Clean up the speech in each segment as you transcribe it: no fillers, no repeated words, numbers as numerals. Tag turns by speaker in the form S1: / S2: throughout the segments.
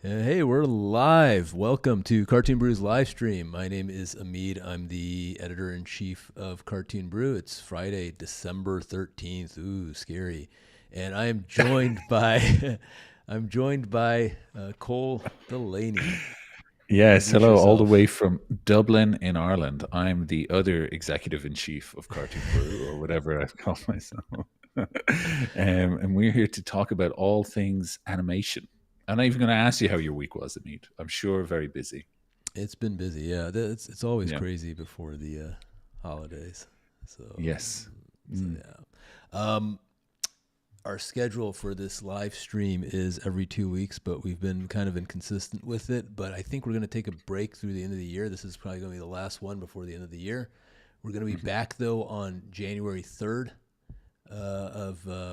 S1: Hey, we're live. Welcome to Cartoon Brew's live stream. My name is Amid. I'm the editor-in-chief of Cartoon Brew. It's Friday, December 13th. Ooh, scary. And I am joined by Cole Delaney.
S2: Yes,
S1: Introduce
S2: hello, all the
S1: yourself.
S2: way from Dublin in Ireland. I'm the other executive in chief of Cartoon Brew, or whatever I call myself. And we're here to talk about all things animation. I'm not even going to ask you how your week was, Amit. I'm sure very busy.
S1: It's been busy. Yeah, it's always
S2: Yeah.
S1: crazy before the holidays. So,
S2: Yes.
S1: so
S2: Mm.
S1: yeah. Um, our schedule for this live stream is every 2 weeks, but we've been kind of inconsistent with it. But I think we're going to take a break through the end of the year. This is probably going to be the last one before the end of the year. We're going to be
S2: Mhm.
S1: back though on January 3rd,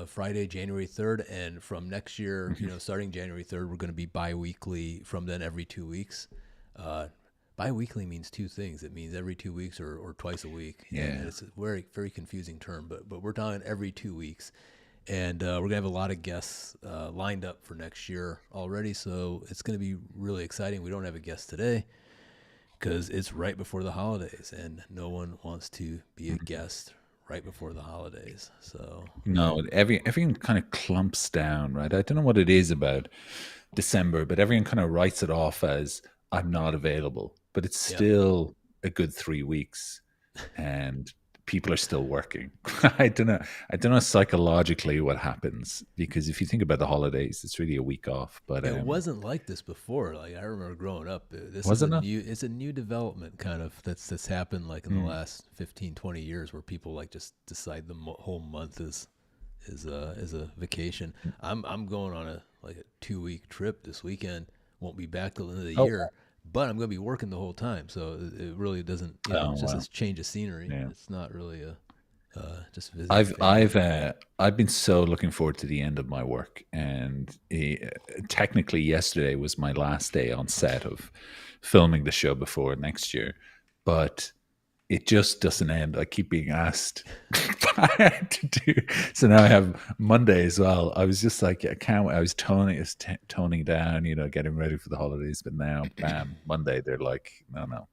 S1: Friday, January 3rd. And from next year,
S2: Mhm.
S1: starting January 3rd, we're going to be bi-weekly from then every 2 weeks. Uh, Bi-weekly means two things. It means every 2 weeks or twice a week. And
S2: Yeah.
S1: it's a very, very confusing term, but we're talking every 2 weeks. And we're going to have a lot of guests lined up for next year already. So it's going to be really exciting. We don't have a guest today because it's right before the holidays, and no one wants to be a
S2: Mhm.
S1: guest right before the holidays. So,
S2: No, everything kind of clumps down, right? I don't know what it is about December, but everyone kind of writes it off as I'm not available. But it's
S1: yep.
S2: still a good 3 weeks, and people are still working. I don't know. I don't know psychologically what happens because if you think about the holidays, it's really a week off. But
S1: It wasn't like this before. Like I remember growing up, this is a
S2: wasn't it?
S1: new it's a new development kind of that's happened like in the
S2: Mm.
S1: last 15, 20 years where people like just decide the whole month is a vacation. I'm going on a like a 2 week trip this weekend. Won't be back till the end of the
S2: Oh,
S1: year, but I'm going to be working the whole time. So it really doesn't,
S2: oh
S1: it's just
S2: wow,
S1: a change of scenery.
S2: yeah.
S1: It's not really a just visiting
S2: I've I've
S1: family.
S2: uh, I've been so looking forward to the end of my work, and technically yesterday was my last day on set of filming the show before next year, but it just doesn't end. I keep being asked to do. So now I have Monday as well. I was just like, I can't. I was toning down, getting ready for the holidays. But now, bam, Monday. They're like, no, no.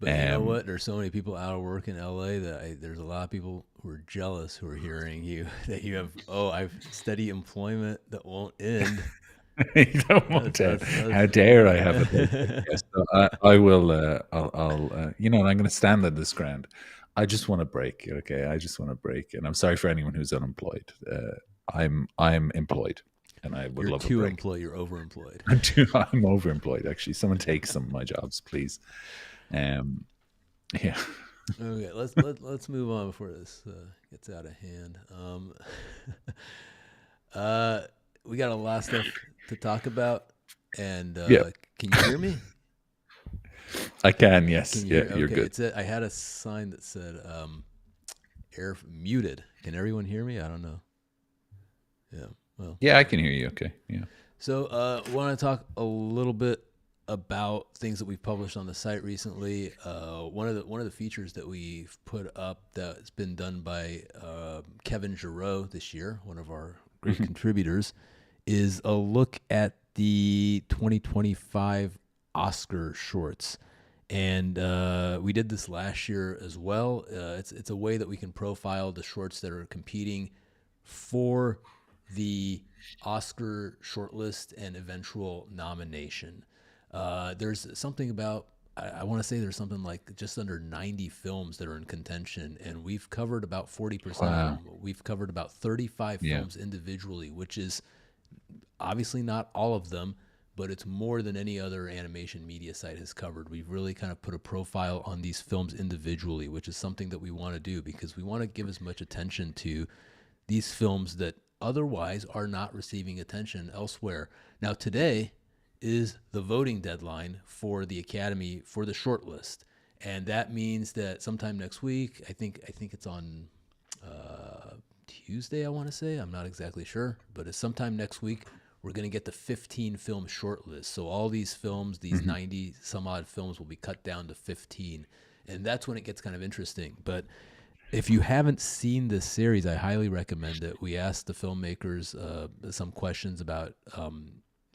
S1: But you know
S2: Um,
S1: what? There's so many people out of work in LA that there's a lot of people who are jealous who are hearing you that you have. Oh, I've steady employment that won't end.
S2: you don't want
S1: That's
S2: to.
S1: that's
S2: How dare I have it?
S1: that's.
S2: Yes, so I will. I'm going to stand on this ground. I just want a break. Okay, I just want a break, and I'm sorry for anyone who's unemployed. I'm employed, and I would
S1: You're
S2: love a
S1: too
S2: break.
S1: employed. You're overemployed.
S2: I'm overemployed. Actually, someone take some of my jobs, please. Um, yeah.
S1: Okay, let's move on before this gets out of hand. Uh, we got a lot of stuff to talk about, and
S2: Yeah,
S1: can you hear me?
S2: I can.
S1: Can
S2: Yes.
S1: you
S2: Yeah,
S1: hear?
S2: you're
S1: Okay,
S2: good.
S1: I had a sign that said air muted. Can everyone hear me? I don't know. Yeah. Well,
S2: Yeah, I can hear you. Okay. Yeah.
S1: so want to talk a little bit about things that we've published on the site recently. One of the features that we've put up that's been done by Kevin Giroux this year, one of our great contributors, is a look at the 2025 Oscar shorts. And we did this last year as well. It's a way that we can profile the shorts that are competing for the Oscar shortlist and eventual nomination. There's something about I want to say there's something like just under 90 films that are in contention, and we've covered about 40% of
S2: Wow.
S1: them. We've covered about 35
S2: Yeah.
S1: films individually, which is obviously not all of them, but it's more than any other animation media site has covered. We've really kind of put a profile on these films individually, which is something that we want to do because we want to give as much attention to these films that otherwise are not receiving attention elsewhere. Now, today is the voting deadline for the Academy for the shortlist, and that means that sometime next week, I think it's on Tuesday. I want to say I'm not exactly sure, but it's sometime next week. We're going to get the 15 film shortlist. So all these films, these
S2: Mhm.
S1: 90 some odd films, will be cut down to 15, and that's when it gets kind of interesting. But if you haven't seen this series, I highly recommend it. We asked the filmmakers some questions about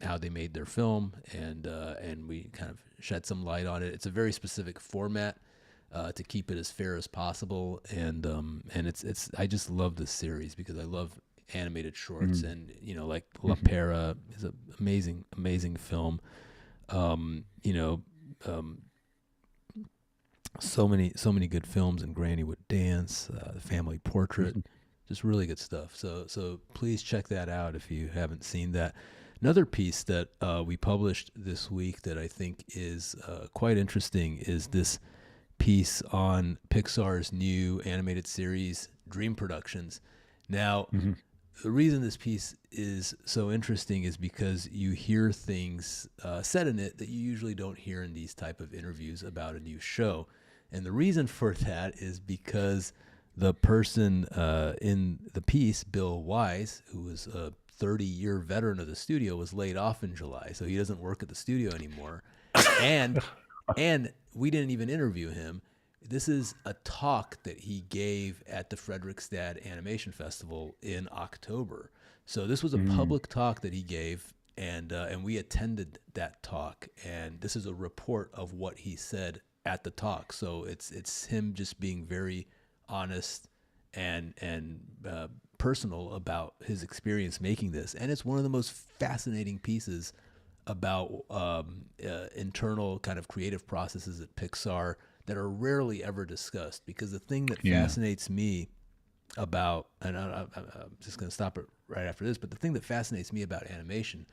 S1: how they made their film, and we kind of shed some light on it. It's a very specific format to keep it as fair as possible, and it's I just love this series because I love animated shorts, and like La Pera is an amazing film. You know, so many good films, and Granny Would Dance, The Family Portrait, just really good stuff. So please check that out if you haven't seen that. Another piece that we published this week that I think is quite interesting is this piece on Pixar's new animated series, Dream Productions. Now, the reason this piece is so interesting is because you hear things said in it that you usually don't hear in these type of interviews about a new show. And the reason for that is because the person in the piece, Bill Wise, who was a 30-year veteran of the studio, was laid off in July, so he doesn't work at the studio anymore. And we didn't even interview him. This is a talk that he gave at the Fredrikstad Animation Festival in October. So this was a public talk that he gave, and we attended that talk. And this is a report of what he said at the talk. So it's him just being very honest and personal about his experience making this. And it's one of the most fascinating pieces about internal kind of creative processes at Pixar that are rarely ever discussed. Because the thing that fascinates me about, and I'm just going to stop it right after this, but the thing that fascinates me about animation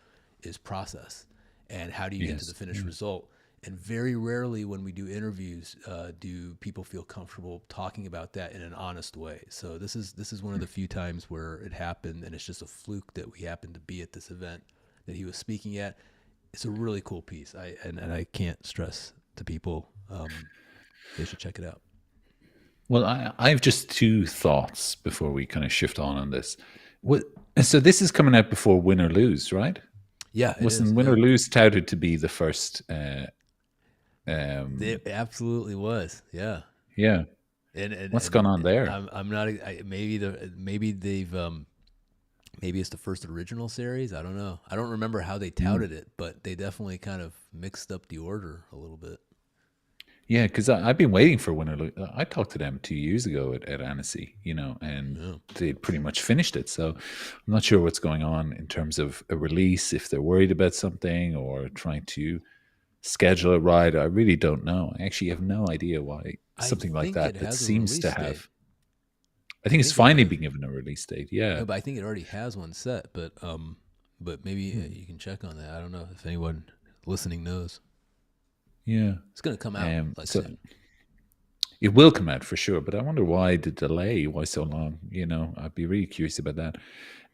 S1: is process and how do you get to the finished result. And very rarely when we do interviews do people feel comfortable talking about that in an honest way. So this is one of the few times where it happened, and it's just a fluke that we happened to be at this event that he was speaking at. It's a really cool piece. I can't stress to people they should check it out.
S2: Well, I have just two thoughts before we kind of shift on this. So this is coming out before Win or Lose, right?
S1: Yeah,
S2: wasn't Win or Lose touted to be the first?
S1: It absolutely was. Yeah.
S2: Yeah.
S1: And
S2: what's going on there?
S1: I'm not. Maybe it's the first original series. I don't know. I don't remember how they touted it, but they definitely kind of mixed up the order a little bit.
S2: Yeah, because I've been waiting for Win or Lose. I talked to them 2 years ago at Annecy, and they'd pretty much finished it. So I'm not sure what's going on in terms of a release, if they're worried about something or trying to schedule it right. I really don't know. I actually have no idea why something like that seems to have. I think it's finally being given a release date. Yeah.
S1: No, but I think it already has one set. But maybe you can check on that. I don't know if anyone listening knows.
S2: Yeah,
S1: it's going to come out soon.
S2: It will come out for sure, but I wonder why the delay, why so long? I'd be really curious about that.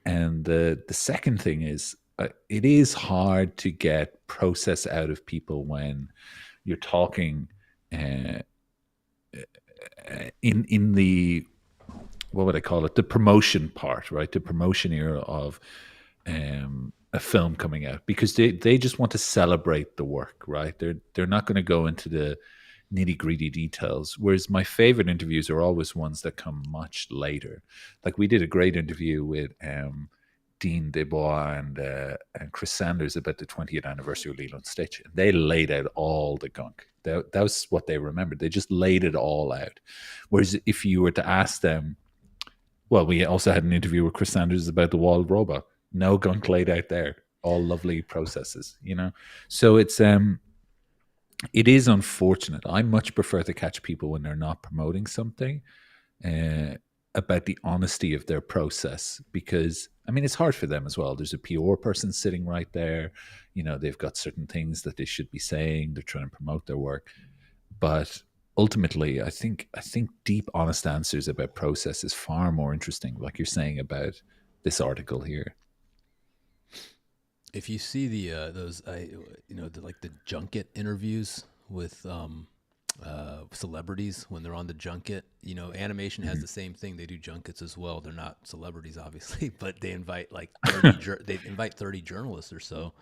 S2: And the second thing is, it is hard to get process out of people when you're talking in the, what would I call it? The promotion part, right? The promotion era of a film coming out, because they just want to celebrate the work, right? They're not going to go into the nitty-gritty details. Whereas my favorite interviews are always ones that come much later. Like we did a great interview with Dean Desbois and Chris Sanders about the 20th anniversary of Lilo and Stitch. And they laid out all the gunk. That was what they remembered. They just laid it all out. Whereas if you were to ask them, well, we also had an interview with Chris Sanders about the Wall robot. No gunk laid out there. All lovely processes, So it is unfortunate. I much prefer to catch people when they're not promoting something about the honesty of their process, because it's hard for them as well. There's a PR person sitting right there. They've got certain things that they should be saying. They're trying to promote their work, but ultimately, I think deep, honest answers about process is far more interesting. Like you're saying about this article here.
S1: If you see the junket interviews with celebrities when they're on the junket, animation has the same thing. They do junkets as well. They're not celebrities, obviously, but they invite 30 journalists or so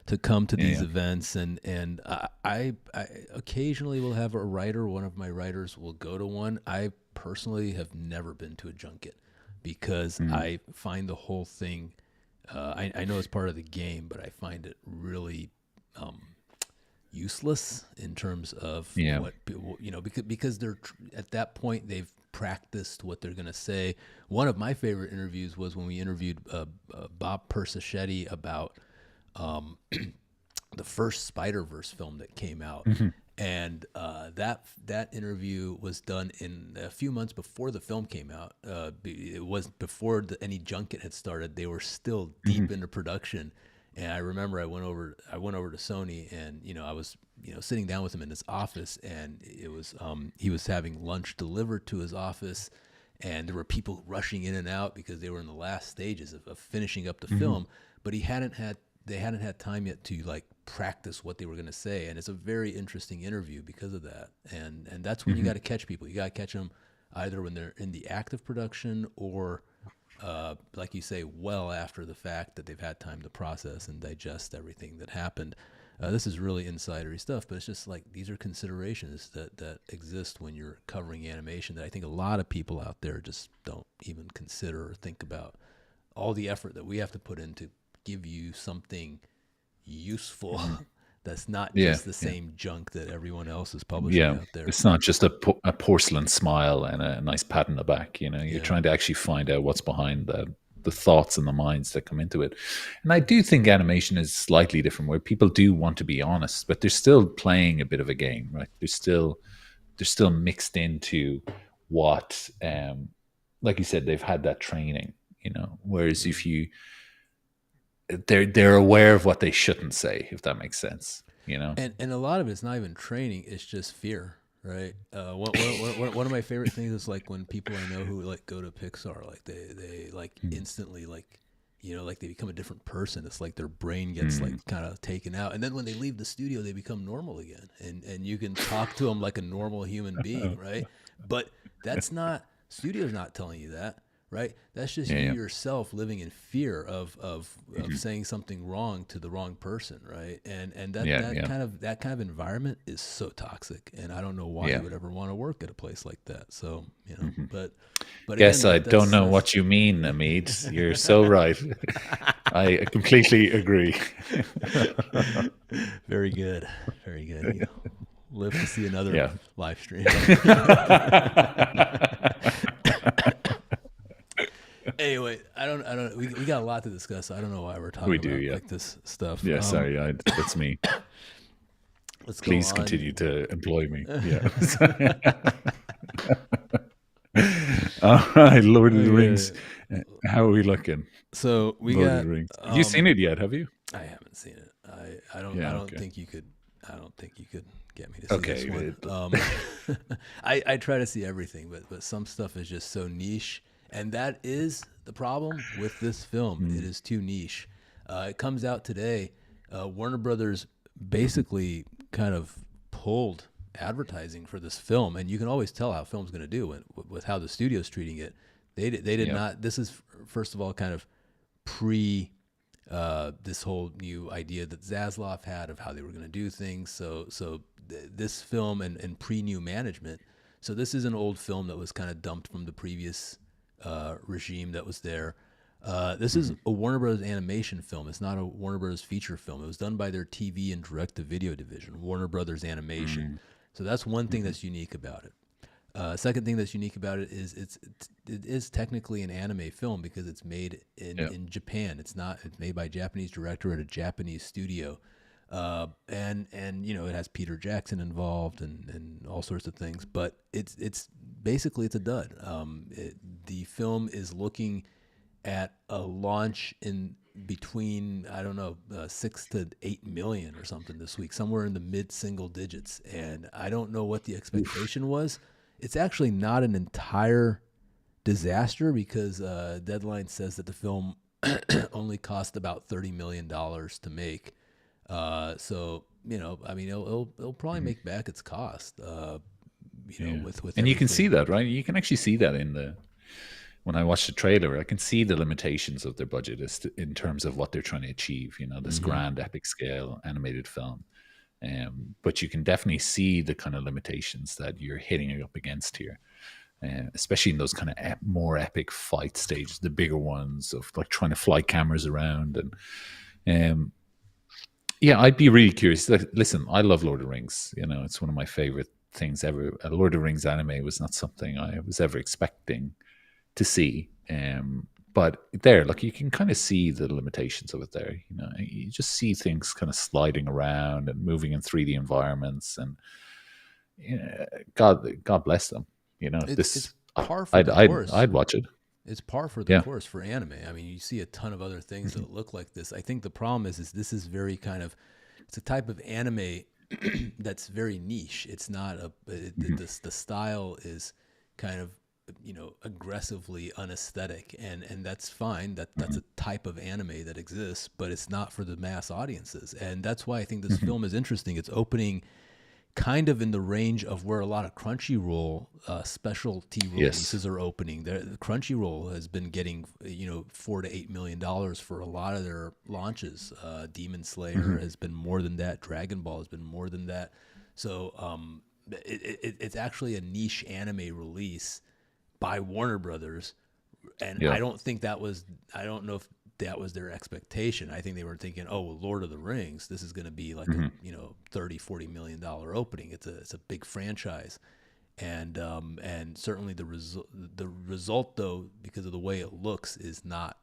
S1: to come to these events, and I occasionally will have a writer. One of my writers will go to one. I personally have never been to a junket because I find the whole thing I know it's part of the game, but I find it really um, useless in terms of
S2: Yeah.
S1: what people, because they're at that point they've practiced what they're going to say. One of my favorite interviews was when we interviewed Bob Persichetti about the first Spider-Verse film that came out.
S2: Hmm.
S1: And that interview was done in a few months before the film came out. It was before any junket had started. They were still
S2: Hmm.
S1: deep into production, and I remember I went over to Sony, and I was sitting down with him in his office, and it was he was having lunch delivered to his office, and there were people rushing in and out because they were in the last stages of finishing up the
S2: Hmm.
S1: film, but they hadn't had time yet to like practice what they were going to say, and it's a very interesting interview because of that. And that's when you
S2: Hmm.
S1: got to catch people. You got to catch them either when they're in the act of production or like you say, well after the fact that they've had time to process and digest everything that happened. This is really insidery stuff, but it's just like these are considerations that exist when you're covering animation that I think a lot of people out there just don't even consider or think about. All the effort that we have to put in to give you something useful
S2: Hmm.
S1: that's not
S2: Yeah.
S1: just the
S2: Yeah.
S1: same junk that everyone else is publishing
S2: Yeah.
S1: out there.
S2: It's not just a porcelain smile and a nice pat on the back. You're
S1: Yeah.
S2: trying to actually find out what's behind the thoughts and the minds that come into it. And I do think animation is slightly different, where people do want to be honest, but they're still playing a bit of a game, right? They're still mixed into what, like you said, they've had that training. Whereas
S1: Mm.
S2: if you, they're aware of what they shouldn't say, if that makes sense.
S1: And a lot of it's not even training; it's just fear, right? One of my favorite things is like when people I know who like go to Pixar, like they like
S2: Mm.
S1: instantly like like they become a different person. It's like their brain gets like
S2: Mm.
S1: kind of taken out, and then when they leave the studio, they become normal again, and you can talk to them like a normal human being, right? But that's not studio's not telling you that, right? That's just
S2: Yeah,
S1: you
S2: yeah.
S1: yourself living in fear of
S2: Mhm.
S1: saying something wrong to the wrong person, right? And
S2: Yeah, yeah,
S1: that kind of environment is so toxic, and I don't know why
S2: yeah.
S1: you would ever want to work at a place like that. So
S2: Mhm.
S1: but again,
S2: Yes, I don't know
S1: that's
S2: what you mean, Amit. You're so right. I completely agree.
S1: very good, very good. You live to see another
S2: Yeah.
S1: live stream. Anyway, I don't. We got a lot to discuss. I don't know why we're
S2: We
S1: talking
S2: do,
S1: about
S2: yeah.
S1: like this stuff.
S2: Yeah, sorry, that's me.
S1: Let's go
S2: Please
S1: on.
S2: continue to employ me. Yeah. All right, Lord of the Rings.
S1: Okay.
S2: How are we looking?
S1: So we
S2: Lord of
S1: got.
S2: the Rings. Have you seen it yet? Have you?
S1: I haven't seen it. I
S2: Yeah,
S1: don't
S2: okay.
S1: think you could. I don't think you could get me to see
S2: Okay.
S1: this one. I try to see everything, but some stuff is just so niche, and that is the problem with this film. It
S2: Mm.
S1: is too niche. It comes out today. Warner Brothers
S2: Mhm.
S1: basically kind of pulled advertising for this film, and you can always tell how a film's going to do with how the studio's treating it. They did
S2: Yeah.
S1: not. This is first of all kind of pre this whole new idea that Zaslav had of how they were going to do things. This film and pre new management. So this is an old film that was kind of dumped from the previous regime that was there. This is
S2: Mhm.
S1: a Warner Brothers animation film. It's not a Warner Brothers feature film. It was done by their TV and direct-to-video division, Warner Brothers Animation.
S2: Mm.
S1: So that's one thing
S2: Mhm.
S1: that's unique about it. Second thing that's unique about it is it is technically an anime film because it's made
S2: Yeah.
S1: in Japan. It's made by a Japanese director at a Japanese studio, and it has Peter Jackson involved and all sorts of things. But it's basically it's a dud. The film is looking at a launch in between I don't know 6 to 8 million or something this week, somewhere in the mid single digits, and I don't know what the
S2: Oof.
S1: expectation was. It's actually not an entire disaster because Deadline says that the film only cost about $30 million to make. I mean, it'll probably
S2: Mhm.
S1: make back its cost.
S2: Yeah.
S1: With
S2: And you can see
S1: everything.
S2: that, right? You can actually see that when I watch the trailer, I can see the limitations of their budget in terms of what they're trying to achieve. This
S1: Hmm.
S2: grand epic scale animated film. But you can definitely see the kind of limitations that you're hitting up against here. especially in those kind of more epic fight stages, the bigger ones of like trying to fly cameras around. And yeah, I'd be really curious. Listen, I love Lord of the Rings. You know, it's one of my favorite things ever. A Lord of the Rings anime was not something I was ever expecting to see. But there, like, you can kind of see the limitations of it there. You know, you just see things kind of sliding around and moving in 3D environments, and God bless them. You know,
S1: It's
S2: this
S1: par for
S2: I'd
S1: the
S2: I'd
S1: course.
S2: I'd watch it.
S1: It's par for the
S2: Yeah.
S1: course for anime. I mean, you see a ton of other things
S2: Mhm.
S1: that look like this. I think the problem is this is very kind of, it's a type of anime that's very niche. It's not
S2: Mhm.
S1: the style is kind of, aggressively unesthetic, and that's fine. That's
S2: Mhm.
S1: a type of anime that exists, but it's not for the mass audiences. And that's why I think this
S2: Mhm.
S1: film is interesting. It's opening kind of in the range of where a lot of Crunchyroll specialty
S2: Yes.
S1: releases are opening. The Crunchyroll has been getting $4 to $8 million for a lot of their launches. Demon Slayer
S2: Mhm.
S1: has been more than that. Dragon Ball has been more than that. So it's actually a niche anime release by Warner Brothers, and
S2: Yeah.
S1: I don't think that was. I don't know if that was their expectation. I think they were thinking, oh, well, Lord of the Rings, this is going to be like a
S2: Mhm.
S1: 30-40 million dollar opening. It's a big franchise, and certainly the result though, because of the way it looks, is not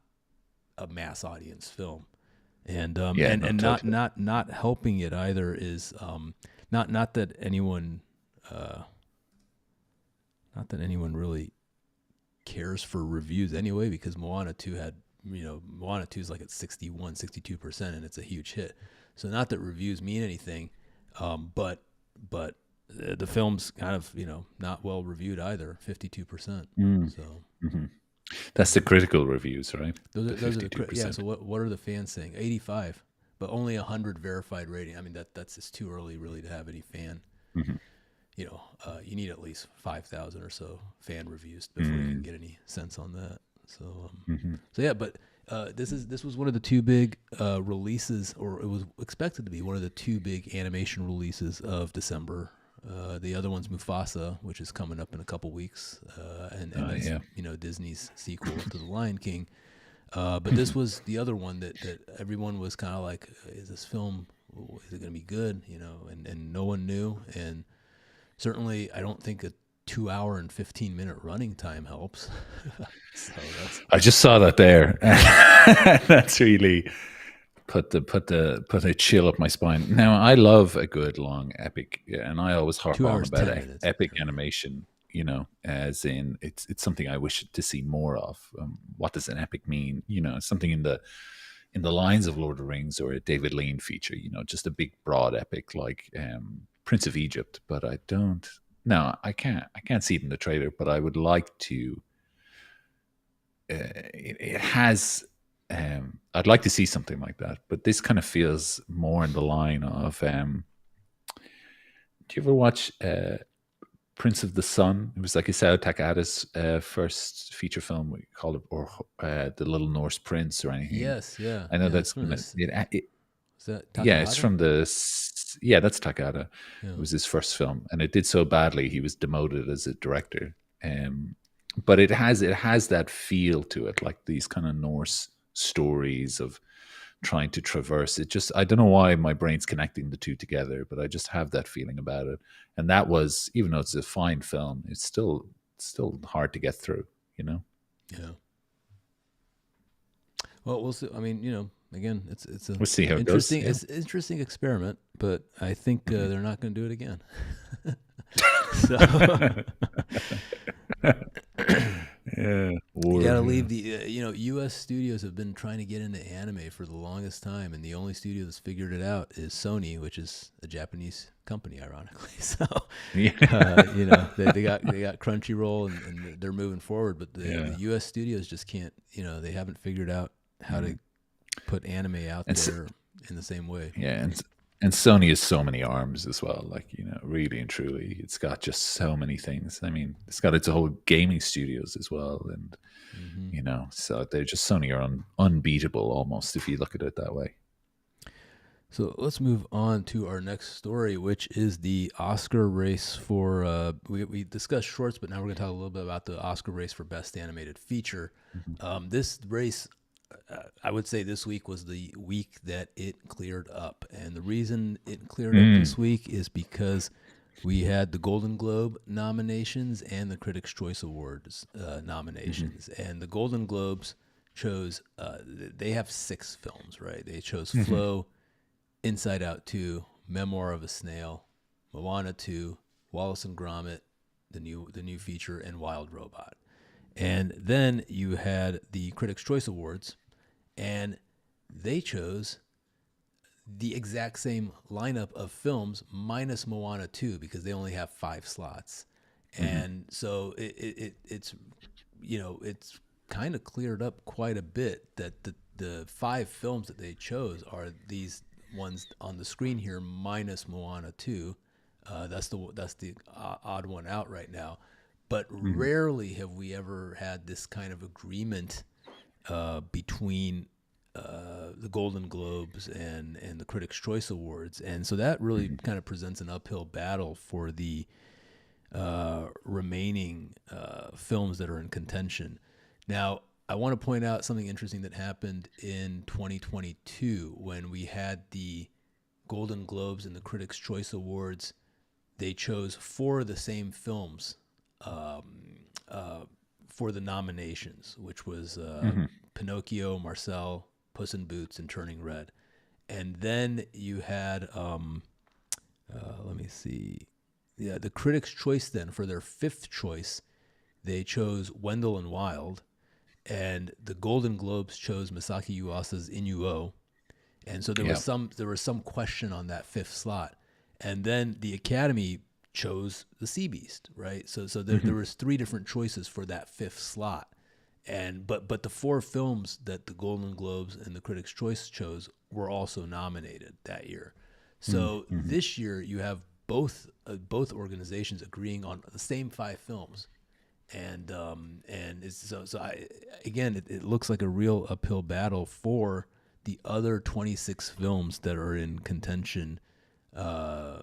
S1: a mass audience film, and um
S2: Yeah.
S1: and
S2: No.
S1: and not
S2: Totally.
S1: not not helping it either is not that anyone uh not that anyone really cares for reviews anyway, because Moana 2 had, Moana 2 is like at 61, 62%, and it's a huge hit. So not that reviews mean anything, but the film's kind of, not well reviewed either, 52%.
S2: Mm.
S1: So
S2: Mhm. That's the critical reviews, right? The
S1: those are the, yeah.
S2: 52%.
S1: So what are the fans saying? 85, but only 100 verified rating. I mean, that's it's too early really to have any fan.
S2: Mhm.
S1: You need at least 5,000 or so fan reviews before you can
S2: Mm.
S1: get any sense on that. So,
S2: Mhm.
S1: so yeah, but this was one of the two big releases, or it was expected to be one of the two big animation releases of December. The other one's Mufasa, which is coming up in a couple weeks, and that's
S2: Yeah.
S1: Disney's sequel to The Lion King. But this was the other one that everyone was kind of like, is this film, is it going to be good? And no one knew. And certainly, I don't think a 2 hour and 15 minute running time helps. So that's
S2: I just saw that there. That's really put a chill up my spine. Now, I love a good long epic, yeah, and I always harp
S1: two
S2: on
S1: hours
S2: about
S1: 10 minutes.
S2: epic animation. You know, as in it's something I wish to see more of. What does an epic mean? You know, something in the lines of Lord of the Rings or a David Lean feature. You know, just a big broad epic like Prince of Egypt. But I don't. No, I can't see it in the trailer. But I would like to. It has. I'd like to see something like that, but this kind of feels more in the line of. Do you ever watch Prince of the Sun? It was like Isao Takahata's first feature film. We call it, or the Little Norse Prince, or anything.
S1: Yes, yeah,
S2: I know
S1: yeah.
S2: that's
S1: It's from
S2: gonna.
S1: this.
S2: It,
S1: Is that
S2: yeah, it's
S1: Takahata?
S2: from the. Yeah, that's Takahata. It
S1: Yeah.
S2: was his first film, and it did so badly he was demoted as a director. But it has that feel to it, like these kind of Norse stories of trying to traverse it. Just I don't know why my brain's connecting the two together, but I just have that feeling about it. And that was, even though it's a fine film, it's still hard to get through. You know.
S1: Yeah. Well, we'll see. I mean, again, it's a
S2: We'll see how it goes.
S1: interesting
S2: Yeah.
S1: it's interesting experiment, but I think
S2: Mhm.
S1: they're not going to do it again. So
S2: Yeah.
S1: you
S2: Or
S1: got to
S2: yeah.
S1: leave the U.S. studios have been trying to get into anime for the longest time, and the only studio that's figured it out is Sony, which is a Japanese company, ironically. So
S2: Yeah.
S1: they got Crunchyroll, and they're moving forward, but the
S2: Yeah.
S1: U.S. studios just can't. They haven't figured out how to
S2: Mhm.
S1: put anime out
S2: And
S1: there in the same way.
S2: yeah, and Sony has so many arms as well. Like, really and truly, it's got just so many things. I mean, it's got its whole gaming studios as well, and
S1: Hmm.
S2: so they're just Sony are unbeatable almost if you look at it that way.
S1: So let's move on to our next story, which is the Oscar race for. We discussed shorts, but now we're going to talk a little bit about the Oscar race for Best Animated Feature.
S2: Mhm.
S1: This race, I would say this week was the week that it cleared up. And the reason it cleared up
S2: Mm.
S1: this week is because we had the Golden Globe nominations and the Critics' Choice Awards
S2: Mhm.
S1: nominations. And the Golden Globes chose, they have 6 films, right? They chose
S2: Mhm.
S1: Flow, Inside Out 2, Memoir of a Snail, Moana 2, Wallace and Gromit, the new feature, and Wild Robot. And then you had the Critics' Choice Awards, and they chose the exact same lineup of films minus Moana 2 because they only have 5 slots.
S2: Mhm.
S1: And so it's it's kind of cleared up quite a bit that the 5 films that they chose are these ones on the screen here minus Moana 2. That's the odd one out right now. But
S2: Mhm.
S1: rarely have we ever had this kind of agreement between the Golden Globes and the Critics' Choice Awards, and so that really
S2: Mhm.
S1: kind of presents an uphill battle for the remaining films that are in contention. Now, I want to point out something interesting that happened in 2022 when we had the Golden Globes and the Critics' Choice Awards. They chose 4 of the same films for the nominations, which was
S2: Mhm.
S1: Pinocchio, Marcel, Puss in Boots, and Turning Red. And then you had, let me see, yeah, the Critics' Choice. Then for their 5th choice, they chose Wendell and Wild, and the Golden Globes chose Masaki Yuasa's Inuo. And so
S2: Yeah.
S1: there was some question on that 5th slot, and then the Academy chose the Sea Beast, right? So there
S2: Mhm.
S1: was 3 different choices for that 5th slot, and but the 4 films that the Golden Globes and the Critics' Choice chose were also nominated that year. So
S2: Mhm.
S1: this year you have both organizations agreeing on the same 5 films, and it's so I again it looks like a real uphill battle for the other 26 films that are in contention uh,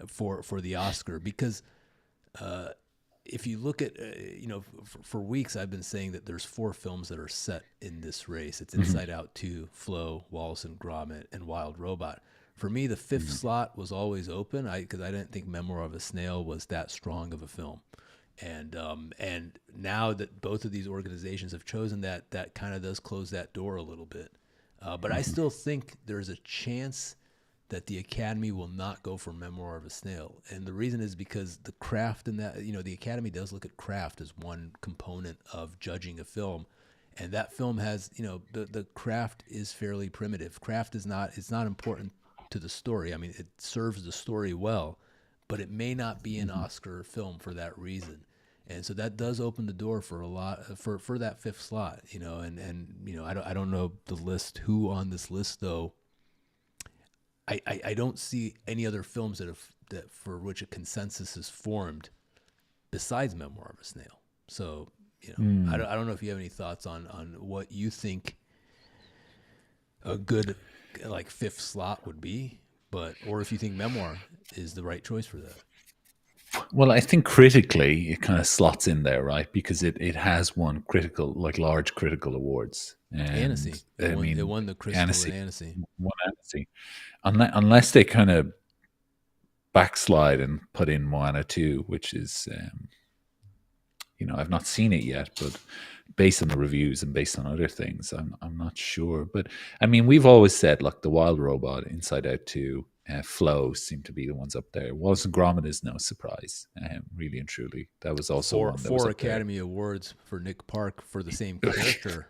S1: for the Oscar because if you look at for weeks I've been saying that there's 4 films that are set in this race. It's
S2: Mhm.
S1: Inside Out 2, Flow, Wallace and Gromit, and Wild Robot. For me, the 5th
S2: Mhm.
S1: slot was always open because I didn't think Memoir of a Snail was that strong of a film. And now that both of these organizations have chosen that, that kind of does close that door a little bit. But I
S2: Mhm.
S1: still think there's a chance that the Academy will not go for Memoir of a Snail, and the reason is because the craft in that, the Academy does look at craft as one component of judging a film, and that film has, the craft is fairly primitive. Craft is not it's not important to the story. I mean, it serves the story well, but it may not be an
S2: Mhm.
S1: Oscar film for that reason. And so that does open the door for a lot for that 5th slot, and I don't know the list who on this list though. I don't see any other films that for which a consensus is formed besides Memoir of a Snail. So
S2: Mm.
S1: I don't know if you have any thoughts on what you think a good like 5th slot would be, but or if you think Memoir is the right choice for that.
S2: Well, I think critically it kind of slots in there, right? Because it has won critical, like large critical awards, and
S1: Annecy,
S2: I
S1: it
S2: mean,
S1: won the Crystal and
S2: Annecy
S1: Annecy.
S2: won Annecy. Unless they kind of backslide and put in Moana 2, which is, I've not seen it yet, but based on the reviews and based on other things, I'm not sure. But I mean, we've always said like the Wild Robot, Inside Out 2, Flow seem to be the ones up there. Wallace and Gromit is no surprise, really and truly. That was also
S1: Four
S2: one that was
S1: four
S2: up there.
S1: Academy Awards for Nick Park for the same character,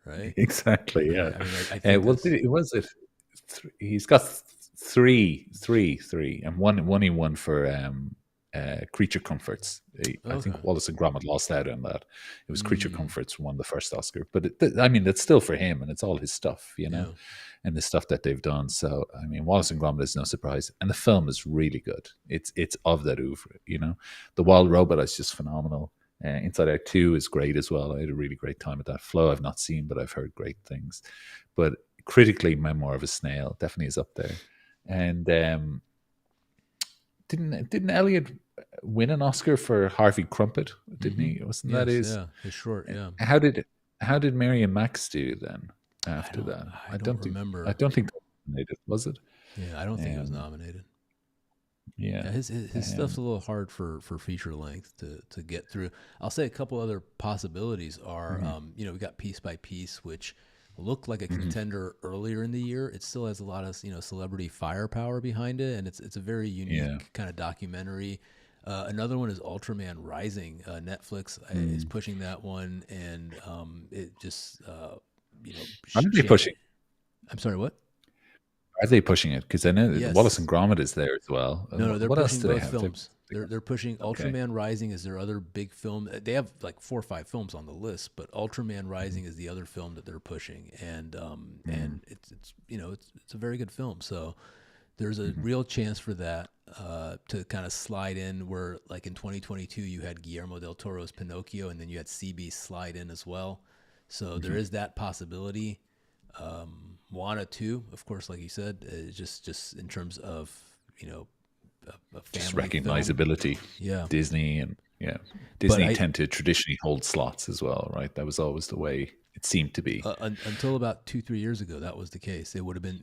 S1: right?
S2: Exactly, yeah.
S1: I mean, I think
S2: Well,
S1: that's
S2: was it? He's got three, and one he won for Creature Comforts. I
S1: okay.
S2: think Wallace and Gromit lost out on that. It was Creature
S1: Mm,
S2: Comforts won the first Oscar, but I mean, it's still for him, and it's all his stuff,
S1: yeah.
S2: and the stuff that they've done. So, I mean, Wallace and Gromit is no surprise, and the film is really good. It's of that oeuvre. The Wild Robot is just phenomenal. Inside Out 2 is great as well. I had a really great time at that. Flow I've not seen, but I've heard great things. But critically, Memoir of a Snail definitely is up there. And didn't Elliot win an Oscar for Harvey Crumpet? Didn't he? Wasn't that
S1: Yes,
S2: his?
S1: yeah, his short, yeah.
S2: How did Mary and Max do then after that?
S1: I don't remember.
S2: I don't think that was nominated, was it?
S1: Yeah, I don't think it was nominated.
S2: Yeah,
S1: his stuff's a little hard for feature length to get through. I'll say a couple other possibilities are, we got Piece by Piece, which looked like a contender earlier in the year. It still has a lot of celebrity firepower behind it, and it's a very unique kind of documentary. Another one is Ultraman Rising. Netflix is pushing that one, and it just
S2: Are they pushing?
S1: I'm sorry, what?
S2: Are they pushing it? Because I know Wallace and Gromit is there as well.
S1: No, they're
S2: what
S1: pushing
S2: else do
S1: both
S2: they have?
S1: films. They're pushing Ultraman Rising is their other big film. They have like 4 or 5 films on the list, but Ultraman Rising is the other film that they're pushing, and it's a very good film. So there's a real chance for that to kind of slide in. Where like in 2022 you had Guillermo del Toro's Pinocchio, and then you had CB slide in as well. So there is that possibility. Moana 2, of course, like you said, just in terms of a
S2: Just
S1: family
S2: recognizability.
S1: film. Yeah,
S2: Disney and Disney tend to traditionally hold slots as well, right? That was always the way it seemed to be.
S1: Until about 2-3 years ago, that was the case. It would have been,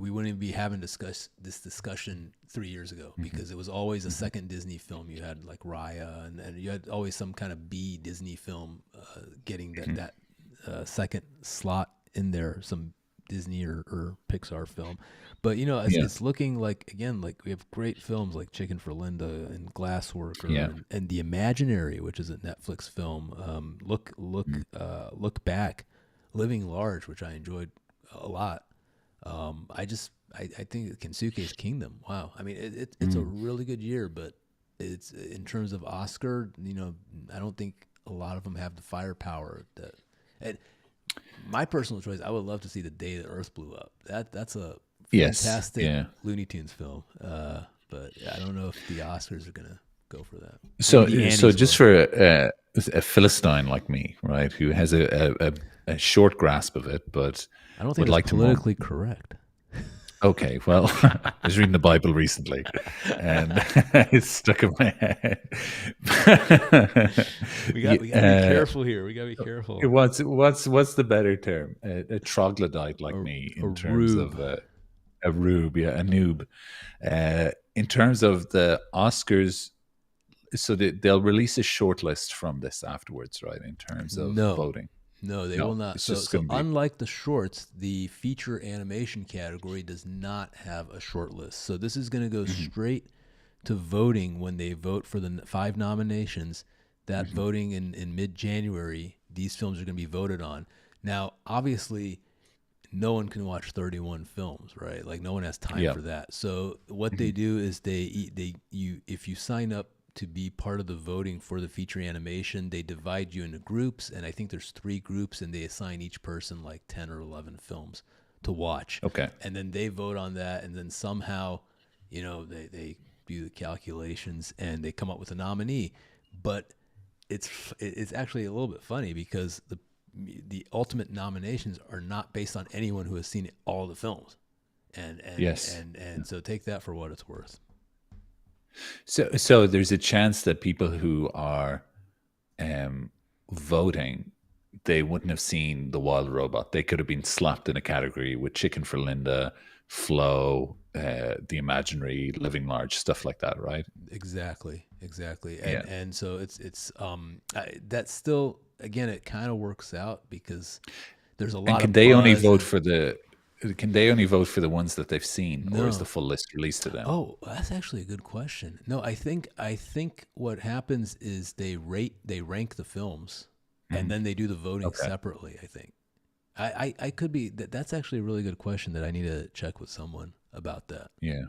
S1: we wouldn't even be having this discussion 3 years ago, because it was always a second Disney film. You had like Raya, and you had always some kind of B Disney film getting that second slot in there, some Disney or Pixar film. But it's looking like, again, like we have great films like Chicken for Linda and Glassworker and The Imaginary, which is a Netflix film. Look Back, Living Large, which I enjoyed a lot. I think Kensuke's Kingdom. Wow, I mean it's a really good year, but it's in terms of Oscar. I don't think a lot of them have the firepower that. And my personal choice, I would love to see The Day the Earth Blew Up. That's a fantastic Looney Tunes film. But I don't know if the Oscars are gonna go for that.
S2: So just for a Philistine like me, right, who has a short grasp of it, but
S1: I don't think it's politically correct.
S2: Okay, well, I was reading the Bible recently, and it's stuck in my head.
S1: we got to be careful here. We got to be careful.
S2: What's the better term? A troglodyte like me in terms
S1: rube.
S2: of a rube, a noob. In terms of the Oscars, so they'll release a short list from this afterwards, right? In terms of voting.
S1: No, they will not. So unlike the shorts, the feature animation category does not have a short list. So this is going to go straight to voting when they vote for the 5 nominations. That voting in mid-January, these films are going to be voted on. Now, obviously, no one can watch 31 films, right? Like no one has time for that. So what they do is if you sign up to be part of the voting for the feature animation, they divide you into groups, and I think there's 3 groups, and they assign each person like 10 or 11 films to watch.
S2: Okay.
S1: And then they vote on that, and then somehow, they do the calculations and they come up with a nominee. But it's actually a little bit funny because the ultimate nominations are not based on anyone who has seen all the films. And so take that for what it's worth.
S2: So there's a chance that people who are voting, they wouldn't have seen The Wild Robot. They could have been slapped in a category with Chicken for Linda, Flow, The Imaginary, Living Large, stuff like that, right?
S1: Exactly. And so it's that's still, again, it kind of works out because there's a lot.
S2: And can they only vote for the ones that they've seen, or is the full list released to them?
S1: Oh, that's actually a good question. No, I think what happens is they rank the films, and then they do the voting separately. I think I could be that's actually a really good question that I need to check with someone about that.
S2: Yeah.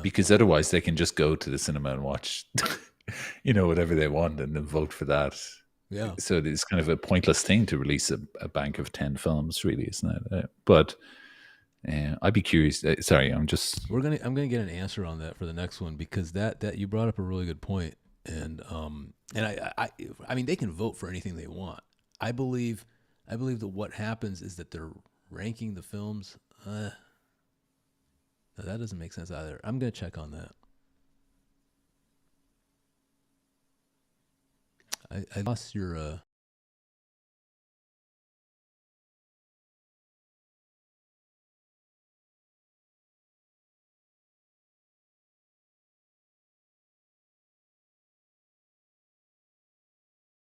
S2: Because otherwise they can just go to the cinema and watch, whatever they want, and then vote for that.
S1: Yeah.
S2: So it's kind of a pointless thing to release a bank of 10 films, really, isn't it? But I'd be curious. Sorry, I'm
S1: gonna get an answer on that for the next one, because that you brought up a really good point, and I mean they can vote for anything they want. I believe that what happens is that they're ranking the films. No, that doesn't make sense either. I'm gonna check on that. I lost your.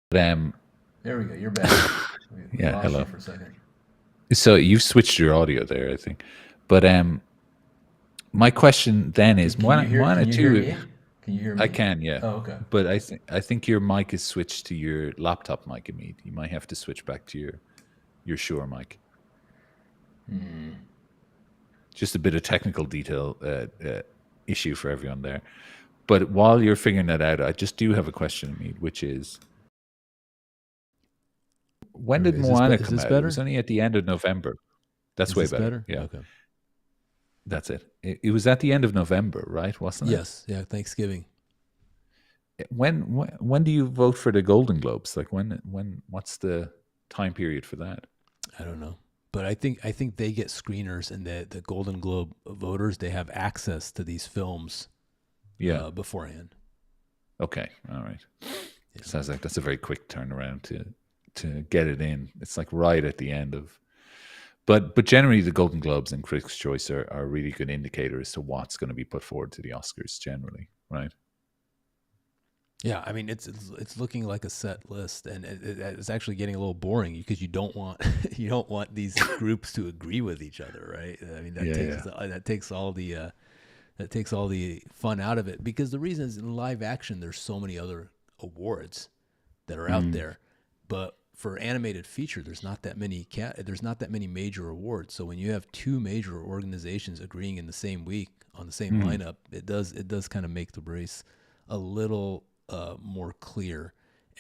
S2: But,
S1: There we go. You're back. We
S2: yeah,
S1: lost
S2: hello.
S1: you for a second.
S2: So you've switched your audio there, I think. But my question then is,
S1: Can you hear?
S2: one or
S1: Can you hear
S2: two?
S1: me? Can you hear me?
S2: I can, yeah.
S1: Oh, okay.
S2: But I think your mic is switched to your laptop mic, Amit. You might have to switch back to your Shure mic. Just a bit of technical detail issue for everyone there. But while you're figuring that out, I just do have a question, Amit, which is, when did Moana come out? It was only at the end of November. That's way better. Yeah.
S1: Okay.
S2: That's it. It was at the end of November, right? Wasn't it?
S1: Yes. Yeah. Thanksgiving.
S2: When do you vote for the Golden Globes? Like what's the time period for that?
S1: I don't know, but I think they get screeners, and the Golden Globe voters, they have access to these films.
S2: Yeah.
S1: Beforehand.
S2: Okay. All right. Yeah. Sounds like that's a very quick turnaround to get it in. It's like right at the end of. But generally, the Golden Globes and Critics' Choice are a really good indicator as to what's going to be put forward to the Oscars generally, right?
S1: Yeah, I mean it's looking like a set list, and it's actually getting a little boring because you don't want these groups to agree with each other, right? I mean that takes all the fun out of it, because the reason is, in live action there's so many other awards that are out there, but for animated feature there's not that many major awards. So when you have two major organizations agreeing in the same week on the same lineup, it does kind of make the race a little more clear.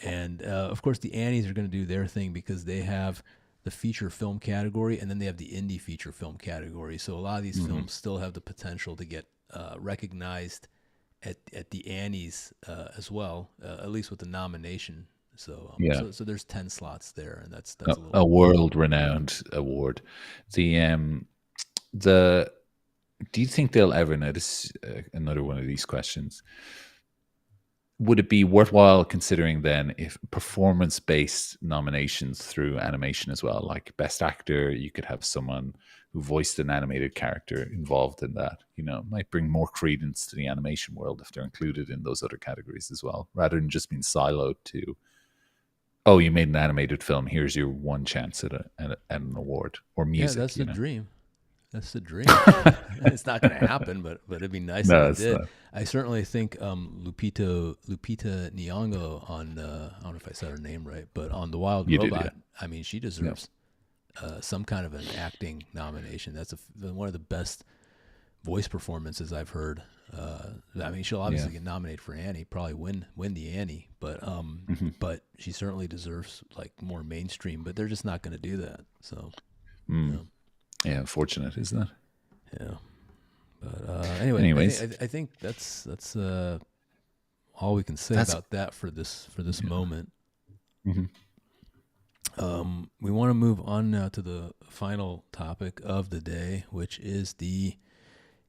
S1: And of course the Annies are going to do their thing, because they have the feature film category, and then they have the indie feature film category. So a lot of these films still have the potential to get recognized at the Annies as well, at least with the nomination. So so there's 10 slots there, and that's
S2: a world-renowned award. The do you think they'll ever notice another one of these questions? Would it be worthwhile considering then if performance-based nominations through animation as well, like Best Actor, you could have someone who voiced an animated character involved in that, might bring more credence to the animation world if they're included in those other categories as well, rather than just being siloed to, oh, you made an animated film, here's your one chance at an award, or music.
S1: Yeah, that's the dream. That's the dream. It's not going to happen, but it'd be nice if it did. Not. I certainly think Lupita Nyong'o on I don't know if I said her name right, but on The Wild Robot, did, yeah. I mean, she deserves some kind of an acting nomination. That's one of the best voice performances I've heard. I mean, she'll obviously get nominated for Annie, probably win the Annie, but she certainly deserves like more mainstream. But they're just not going to do that. So.
S2: Yeah, unfortunate, isn't it?
S1: Yeah, but anyways, I think that's all we can say about that for this moment. We want to move on now to the final topic of the day, which is the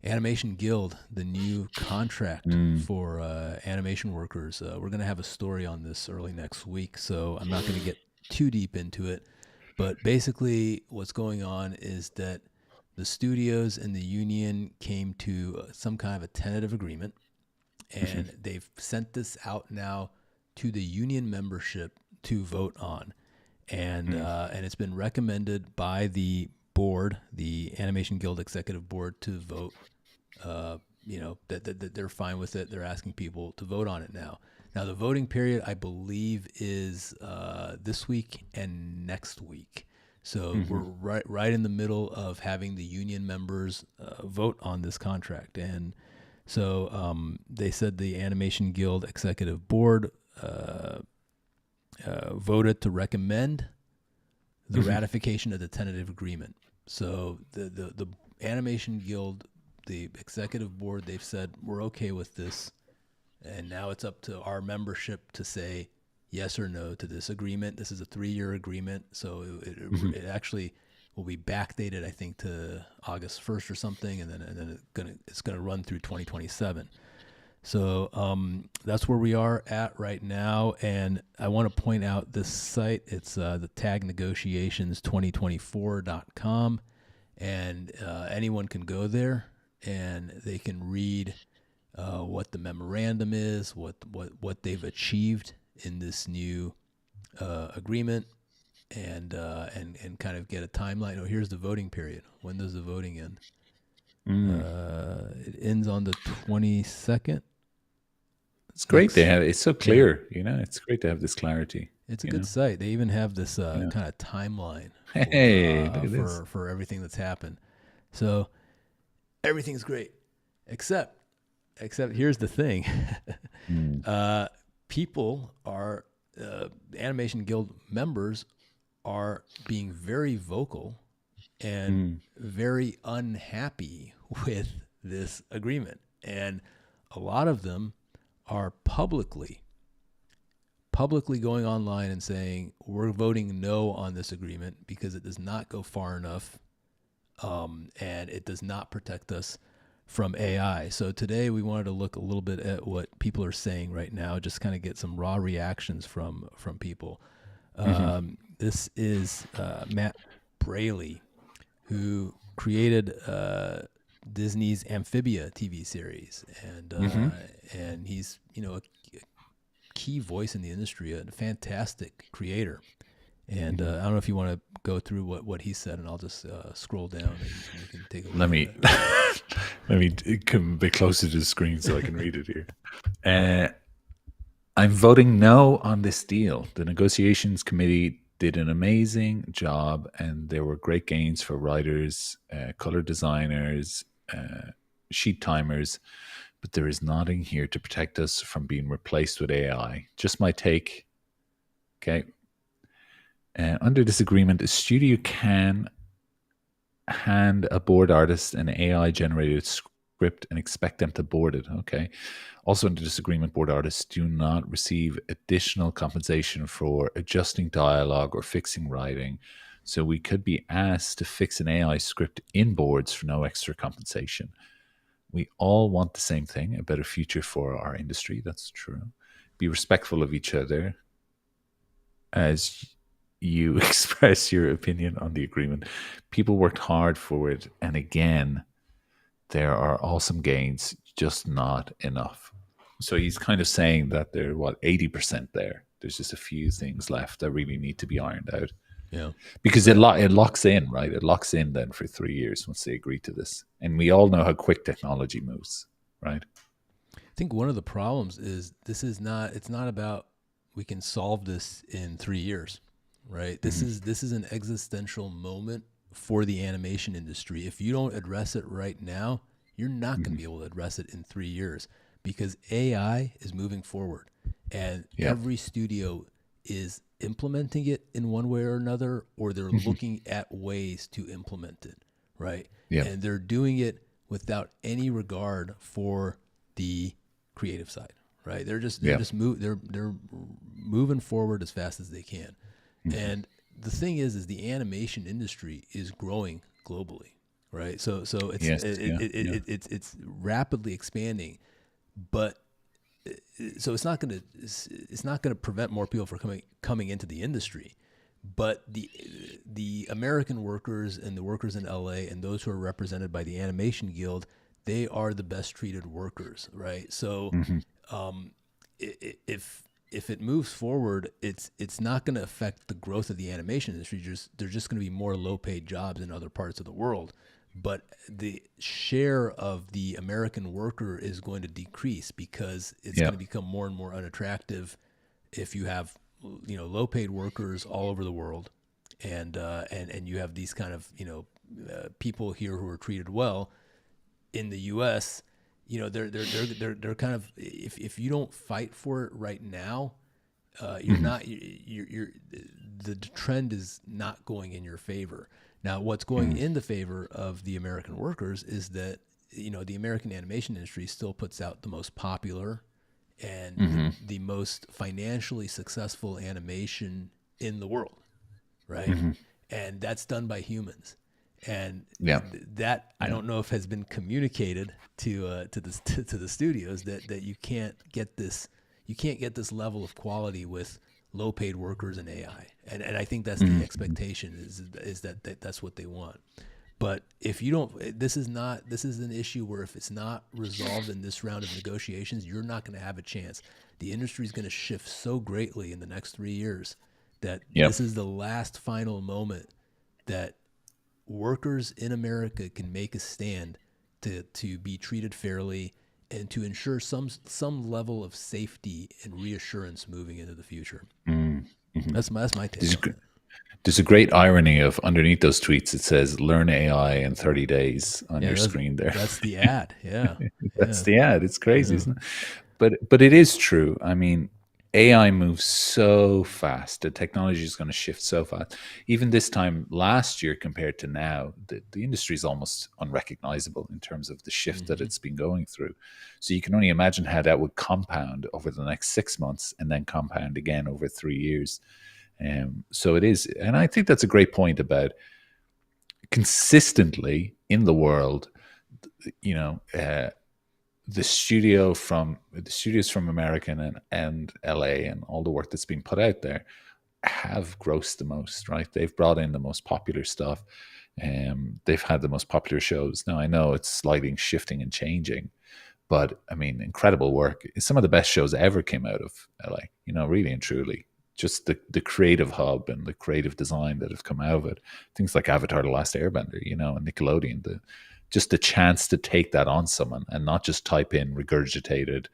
S1: Animation Guild, the new contract for animation workers. We're going to have a story on this early next week, so I'm not going to get too deep into it. But basically what's going on is that the studios and the union came to some kind of a tentative agreement, and they've sent this out now to the union membership to vote on. And it's been recommended by the board, the Animation Guild Executive Board, to vote, that they're fine with it. They're asking people to vote on it now. Now, the voting period, I believe, is this week and next week. So we're right in the middle of having the union members vote on this contract. And so they said the Animation Guild Executive Board voted to recommend the ratification of the tentative agreement. So the Animation Guild, the Executive Board, they've said, we're okay with this. And now it's up to our membership to say yes or no to this agreement. This is a 3-year agreement, so it actually will be backdated, I think, to August 1st or something, and then it's gonna run through 2027. So that's where we are at right now. And I want to point out this site. It's the tagnegotiations2024.com. And anyone can go there and they can read what the memorandum is, what they've achieved in this new agreement, and kind of get a timeline. Oh, here's the voting period. When does the voting end? It ends on the 22nd.
S2: It's great they have it's so clear, you know. It's great to have this clarity.
S1: It's a good site. They even have this kind of timeline for everything that's happened. So everything's great, except here's the thing. People are Animation Guild members are being very vocal and very unhappy with this agreement, and a lot of them are publicly going online and saying we're voting no on this agreement because it does not go far enough, and it does not protect us from AI. So today we wanted to look a little bit at what people are saying right now, just kind of get some raw reactions from people. This is Matt Braley, who created Disney's Amphibia TV series, and he's a key voice in the industry, a fantastic creator. And I don't know if you want to go through what he said, and I'll just scroll down and you can take a look.
S2: Let me come a bit closer to the screen so I can read it here. I'm voting no on this deal. The negotiations committee did an amazing job, and there were great gains for writers, color designers, sheet timers, but there is nothing here to protect us from being replaced with AI. Just my take. Okay. Under this agreement, a studio can hand a board artist an AI-generated script and expect them to board it. Okay. Also, under this agreement, board artists do not receive additional compensation for adjusting dialogue or fixing writing. So we could be asked to fix an AI script in boards for no extra compensation. We all want the same thing, a better future for our industry. That's true. Be respectful of each other as you express your opinion on the agreement. People worked hard for it, and again, there are awesome gains, just not enough. So he's kind of saying that they're 80% there. There's just a few things left that really need to be ironed out.
S1: Yeah,
S2: because it locks in, right? It locks in then for 3 years once they agree to this, and we all know how quick technology moves, right?
S1: I think one of the problems is it's not about we can solve this in 3 years. Right. This is an existential moment for the animation industry. If you don't address it right now, you're not going to be able to address it in 3 years, because AI is moving forward, and every studio is implementing it in one way or another, or they're looking at ways to implement it. Right.
S2: Yeah.
S1: And they're doing it without any regard for the creative side. Right. They're moving forward as fast as they can. And the thing is the animation industry is growing globally, right? So it's rapidly expanding, but so it's not going to prevent more people from coming into the industry, but the American workers and the workers in LA and those who are represented by the Animation Guild, they are the best treated workers, right? So if it moves forward, it's not going to affect the growth of the animation industry. There's just going to be more low-paid jobs in other parts of the world, but the share of the American worker is going to decrease because it's going to become more and more unattractive if you have low-paid workers all over the world, and you have these kind of people here who are treated well in the U.S. They're kind of, if you don't fight for it right now, the trend is not going in your favor. Now, what's going in the favor of the American workers is that the American animation industry still puts out the most popular and the most financially successful animation in the world, right? and that's done by humans. And
S2: Yeah.
S1: that I
S2: Yeah.
S1: don't know if has been communicated to the studios that you can't get this level of quality with low paid workers and AI. And I think that's the expectation is that that's what they want. But if you don't, this is an issue where if it's not resolved in this round of negotiations, you're not going to have a chance. The industry is going to shift so greatly in the next 3 years that
S2: Yep.
S1: this is the last final moment that workers in America can make a stand to be treated fairly and to ensure some level of safety and reassurance moving into the future. That's my take on it.
S2: There's a great irony of underneath those tweets. It says "Learn AI in 30 days" on
S1: Yeah,
S2: your screen there.
S1: that's the ad. Yeah,
S2: That's
S1: yeah,
S2: the ad. It's crazy, isn't it? But it is true. I mean, AI moves so fast. The technology is going to shift so fast. Even this time last year compared to now, the industry is almost unrecognizable in terms of the shift that it's been going through. So you can only imagine how that would compound over the next 6 months and then compound again over 3 years. So it is. And I think that's a great point about consistently in the world, you know, the studios from American and LA and all the work that's been put out there have grossed the most, right? They've brought in the most popular stuff. They've had the most popular shows. Now I know it's slightly shifting and changing, but I mean, incredible work. Some of the best shows ever came out of LA, you know, really and truly. Just the creative hub and the creative design that have come out of it. Things like Avatar: The Last Airbender, you know, and Nickelodeon, just the chance to take that on someone and not just type in regurgitated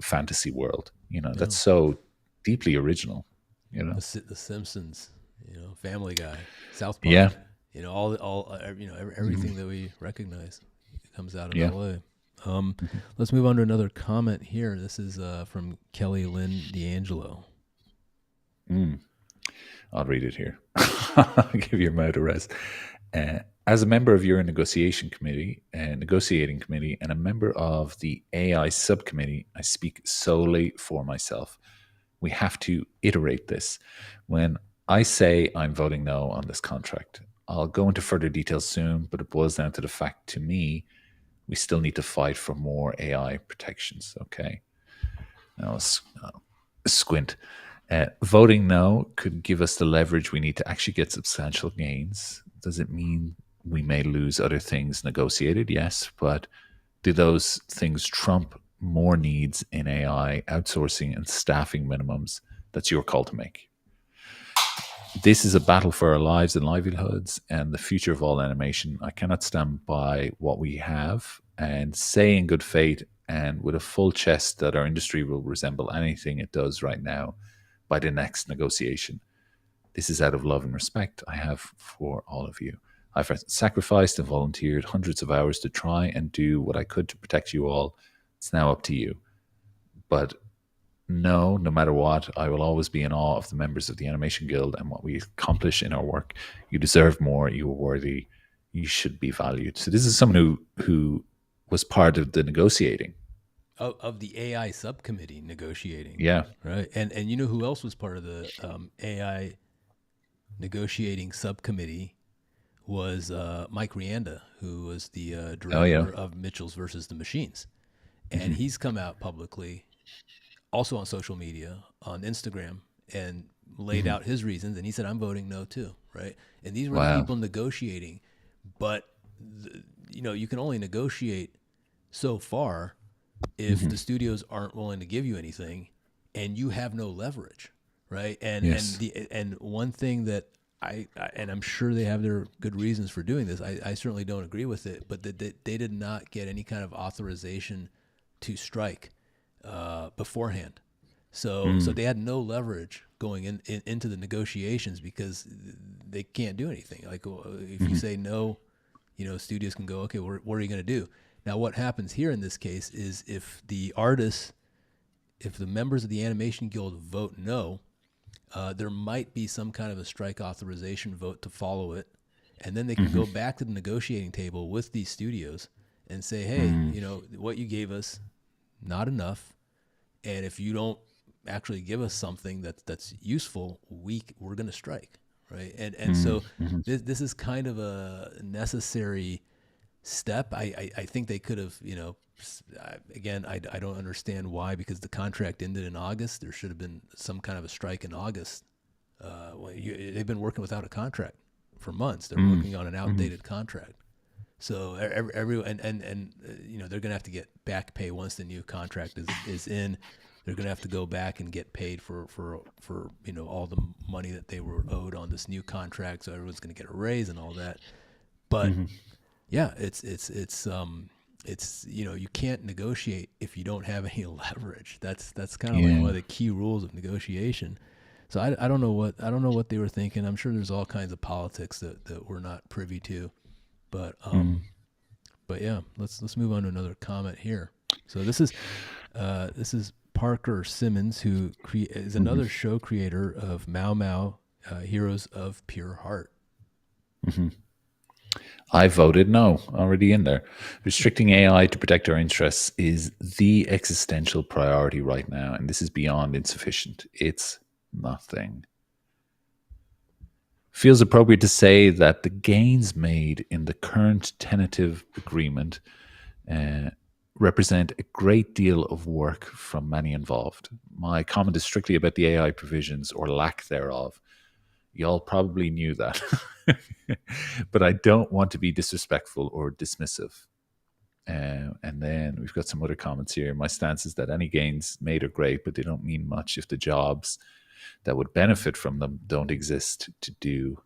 S2: fantasy world. You know, that's so deeply original. You know,
S1: the Simpsons, you know, Family Guy, South
S2: yeah,
S1: Park, you know, all you know, everything that we recognize comes out of
S2: yeah.
S1: LA. Let's move on to another comment here. This is from Kelly Lynn D'Angelo.
S2: I'll read it here. I'll give your mouth a rest. As a member of your negotiating committee, and a member of the AI subcommittee, I speak solely for myself. We have to iterate this. When I say I'm voting no on this contract, I'll go into further details soon, but it boils down to the fact, to me, we still need to fight for more AI protections. Okay. Now let's squint. Voting no could give us the leverage we need to actually get substantial gains. Does it mean we may lose other things negotiated? Yes, but do those things trump more needs in AI, outsourcing, and staffing minimums? That's your call to make. This is a battle for our lives and livelihoods and the future of all animation. I cannot stand by what we have and say in good faith and with a full chest that our industry will resemble anything it does right now by the next negotiation. This is out of love and respect I have for all of you. I've sacrificed and volunteered hundreds of hours to try and do what I could to protect you all. It's now up to you. But no matter what, I will always be in awe of the members of the Animation Guild and what we accomplish in our work. You deserve more. You are worthy. You should be valued. So this is someone who was part of the negotiating.
S1: Of the AI subcommittee negotiating.
S2: Yeah.
S1: Right. And you know who else was part of the AI negotiating subcommittee was Mike Rianda, who was the director of Mitchell's versus the Machines. And he's come out publicly, also on social media, on Instagram, and laid out his reasons. And he said, I'm voting no too, right? And these were the people negotiating. But, you know, you can only negotiate so far if the studios aren't willing to give you anything and you have no leverage, right? And one thing that and I'm sure they have their good reasons for doing this. I certainly don't agree with it, but they did not get any kind of authorization to strike beforehand. So they had no leverage going into the negotiations because they can't do anything. Like if you say no, you know, studios can go, okay, what are you going to do? Now, what happens here in this case is if the members of the Animation Guild vote no, there might be some kind of a strike authorization vote to follow it. And then they can go back to the negotiating table with these studios and say, hey, you know, what you gave us, not enough. And if you don't actually give us something that's useful, we're going to strike, right? And so this is kind of a necessary step. I think they could have, again, I don't understand why, because the contract ended in August. There should have been some kind of a strike in August. They've been working without a contract for months. They're working on an outdated contract. So everyone, they're going to have to get back pay once the new contract is in. They're going to have to go back and get paid for all the money that they were owed on this new contract. So everyone's going to get a raise and all that. But yeah, it's you can't negotiate if you don't have any leverage. That's kind of like one of the key rules of negotiation. So I don't know what they were thinking. I'm sure there's all kinds of politics that we're not privy to. But yeah, let's move on to another comment here. So this is Parker Simmons, who is another show creator of Mau Mau, Heroes of Pure Heart.
S2: I voted no, already in there. Restricting AI to protect our interests is the existential priority right now, and this is beyond insufficient. It's nothing. Feels appropriate to say that the gains made in the current tentative agreement represent a great deal of work from many involved. My comment is strictly about the AI provisions or lack thereof. Y'all probably knew that. But I don't want to be disrespectful or dismissive. And then we've got some other comments here. My stance is that any gains made are great, but they don't mean much if the jobs that would benefit from them don't exist to do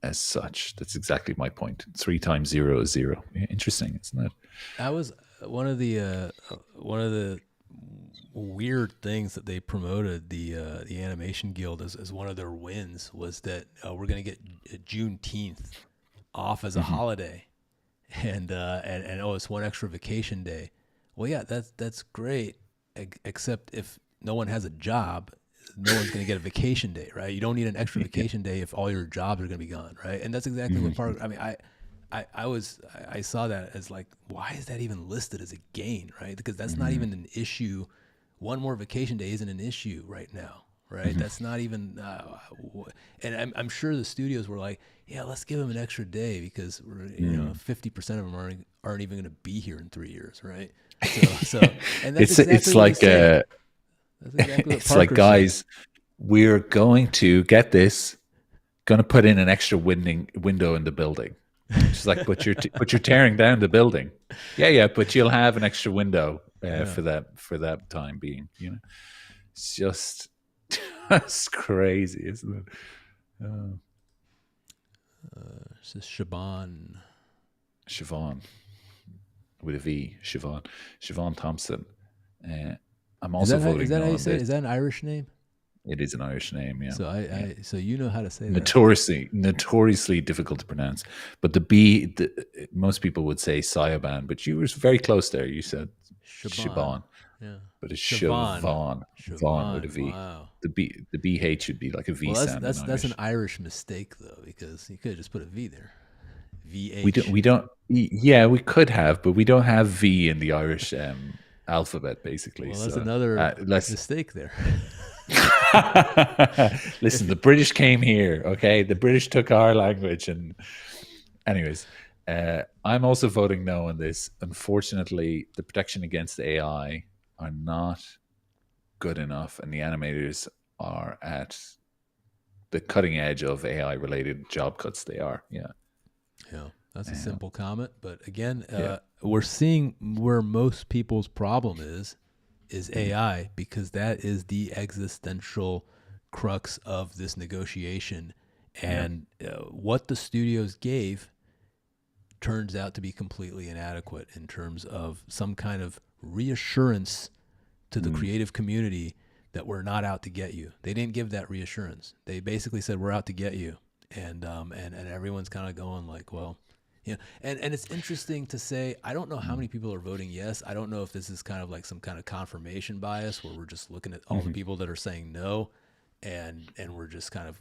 S2: as such. That's exactly my point. 3 times 0 is 0. Yeah, interesting, isn't it?
S1: That was one of the weird things that they promoted the Animation Guild as one of their wins, was that we're going to get Juneteenth off as a holiday, and it's one extra vacation day. Well, yeah, that's great, except if no one has a job, no one's going to get a vacation day, right? You don't need an extra vacation day if all your jobs are going to be gone, right? And that's exactly what part. I mean, I saw that as like, why is that even listed as a gain, right? Because that's not even an issue. One more vacation day isn't an issue right now, right? That's not even. And I'm sure the studios were like, yeah, let's give them an extra day because 50% of them aren't even going to be here in 3 years, right? So and that's
S2: it's like
S1: exactly
S2: it's like, guys, we're going to get this, going to put in an extra window in the building. It's like, but you're tearing down the building. Yeah, but you'll have an extra window for that time being. It's just that's crazy, isn't it?
S1: It's just Siobhan
S2: with a V. Siobhan Thompson. I'm also voting.
S1: Is that
S2: no
S1: how you
S2: on
S1: say it?
S2: this.
S1: Is that an Irish name?
S2: It is an Irish name, yeah.
S1: So so you know how to say that.
S2: Notoriously difficult to pronounce. But the B, most people would say Siobhan, but you were very close there. You said Siobhan.
S1: Yeah.
S2: But it's Siobhan. Siobhan with a V.
S1: Wow.
S2: The BH should be like a V sound.
S1: That's an Irish mistake though, because you could have just put a V there. VH.
S2: We don't. Yeah, we could have, but we don't have V in the Irish alphabet, basically.
S1: Well, that's another mistake there.
S2: Listen, the British came here, okay? The British took our language, and anyways, I'm also voting no on this. Unfortunately, the protection against AI are not good enough, and the animators are at the cutting edge of AI-related job cuts. They are, yeah.
S1: That's a simple comment, but again, we're seeing where most people's problem is AI, because that is the existential crux of this negotiation. And what the studios gave turns out to be completely inadequate in terms of some kind of reassurance to the creative community that we're not out to get you. They didn't give that reassurance. They basically said, we're out to get you. And everyone's kind of going like, well, yeah. And it's interesting to say, I don't know how many people are voting yes. I don't know if this is kind of like some kind of confirmation bias where we're just looking at all the people that are saying no, and we're just kind of,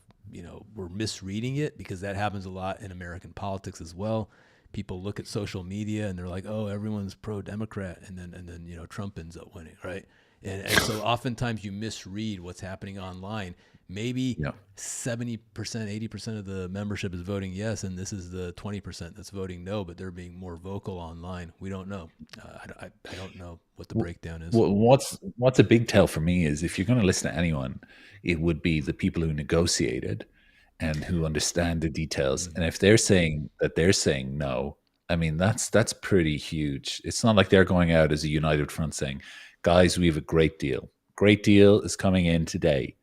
S1: we're misreading it, because that happens a lot in American politics as well. People look at social media and they're like, oh, everyone's pro-Democrat, and then Trump ends up winning, right? And so oftentimes you misread what's happening online. Maybe
S2: Yeah.
S1: 70%, 80% of the membership is voting yes, and this is the 20% that's voting no, but they're being more vocal online. We don't know. I don't know what the breakdown is.
S2: Well, what's a big tell for me is if you're going to listen to anyone, it would be the people who negotiated and who understand the details. And if they're saying that they're saying no, I mean that's pretty huge. It's not like they're going out as a united front saying, "Guys, we have a great deal. Great deal is coming in today."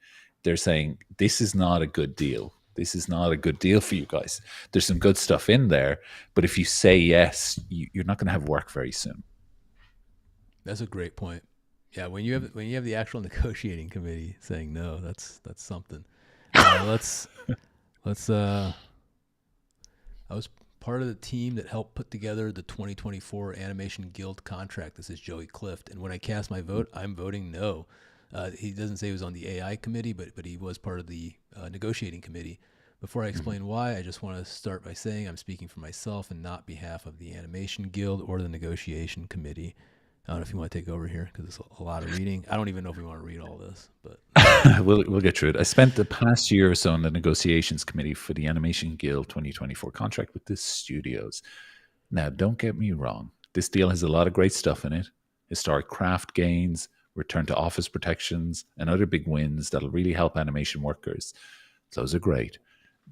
S2: They're saying this is not a good deal. This is not a good deal for you guys. There's some good stuff in there, but if you say yes, you're not going to have work very soon.
S1: That's a great point. Yeah, when you have the actual negotiating committee saying no, that's something. Let's I was part of the team that helped put together the 2024 Animation Guild contract. This is Joey Clift, and when I cast my vote, I'm voting no. He doesn't say he was on the AI committee, but he was part of the negotiating committee. Before I explain why, I just want to start by saying I'm speaking for myself and not behalf of the Animation Guild or the negotiation committee. I don't know if you want to take over here because it's a lot of reading. I don't even know if we want to read all this, but
S2: We'll get through it. I spent the past year or so on the negotiations committee for the Animation Guild 2024 contract with the studios. Now, don't get me wrong. This deal has a lot of great stuff in it. Historic craft gains, return to office protections, and other big wins that'll really help animation workers. Those are great.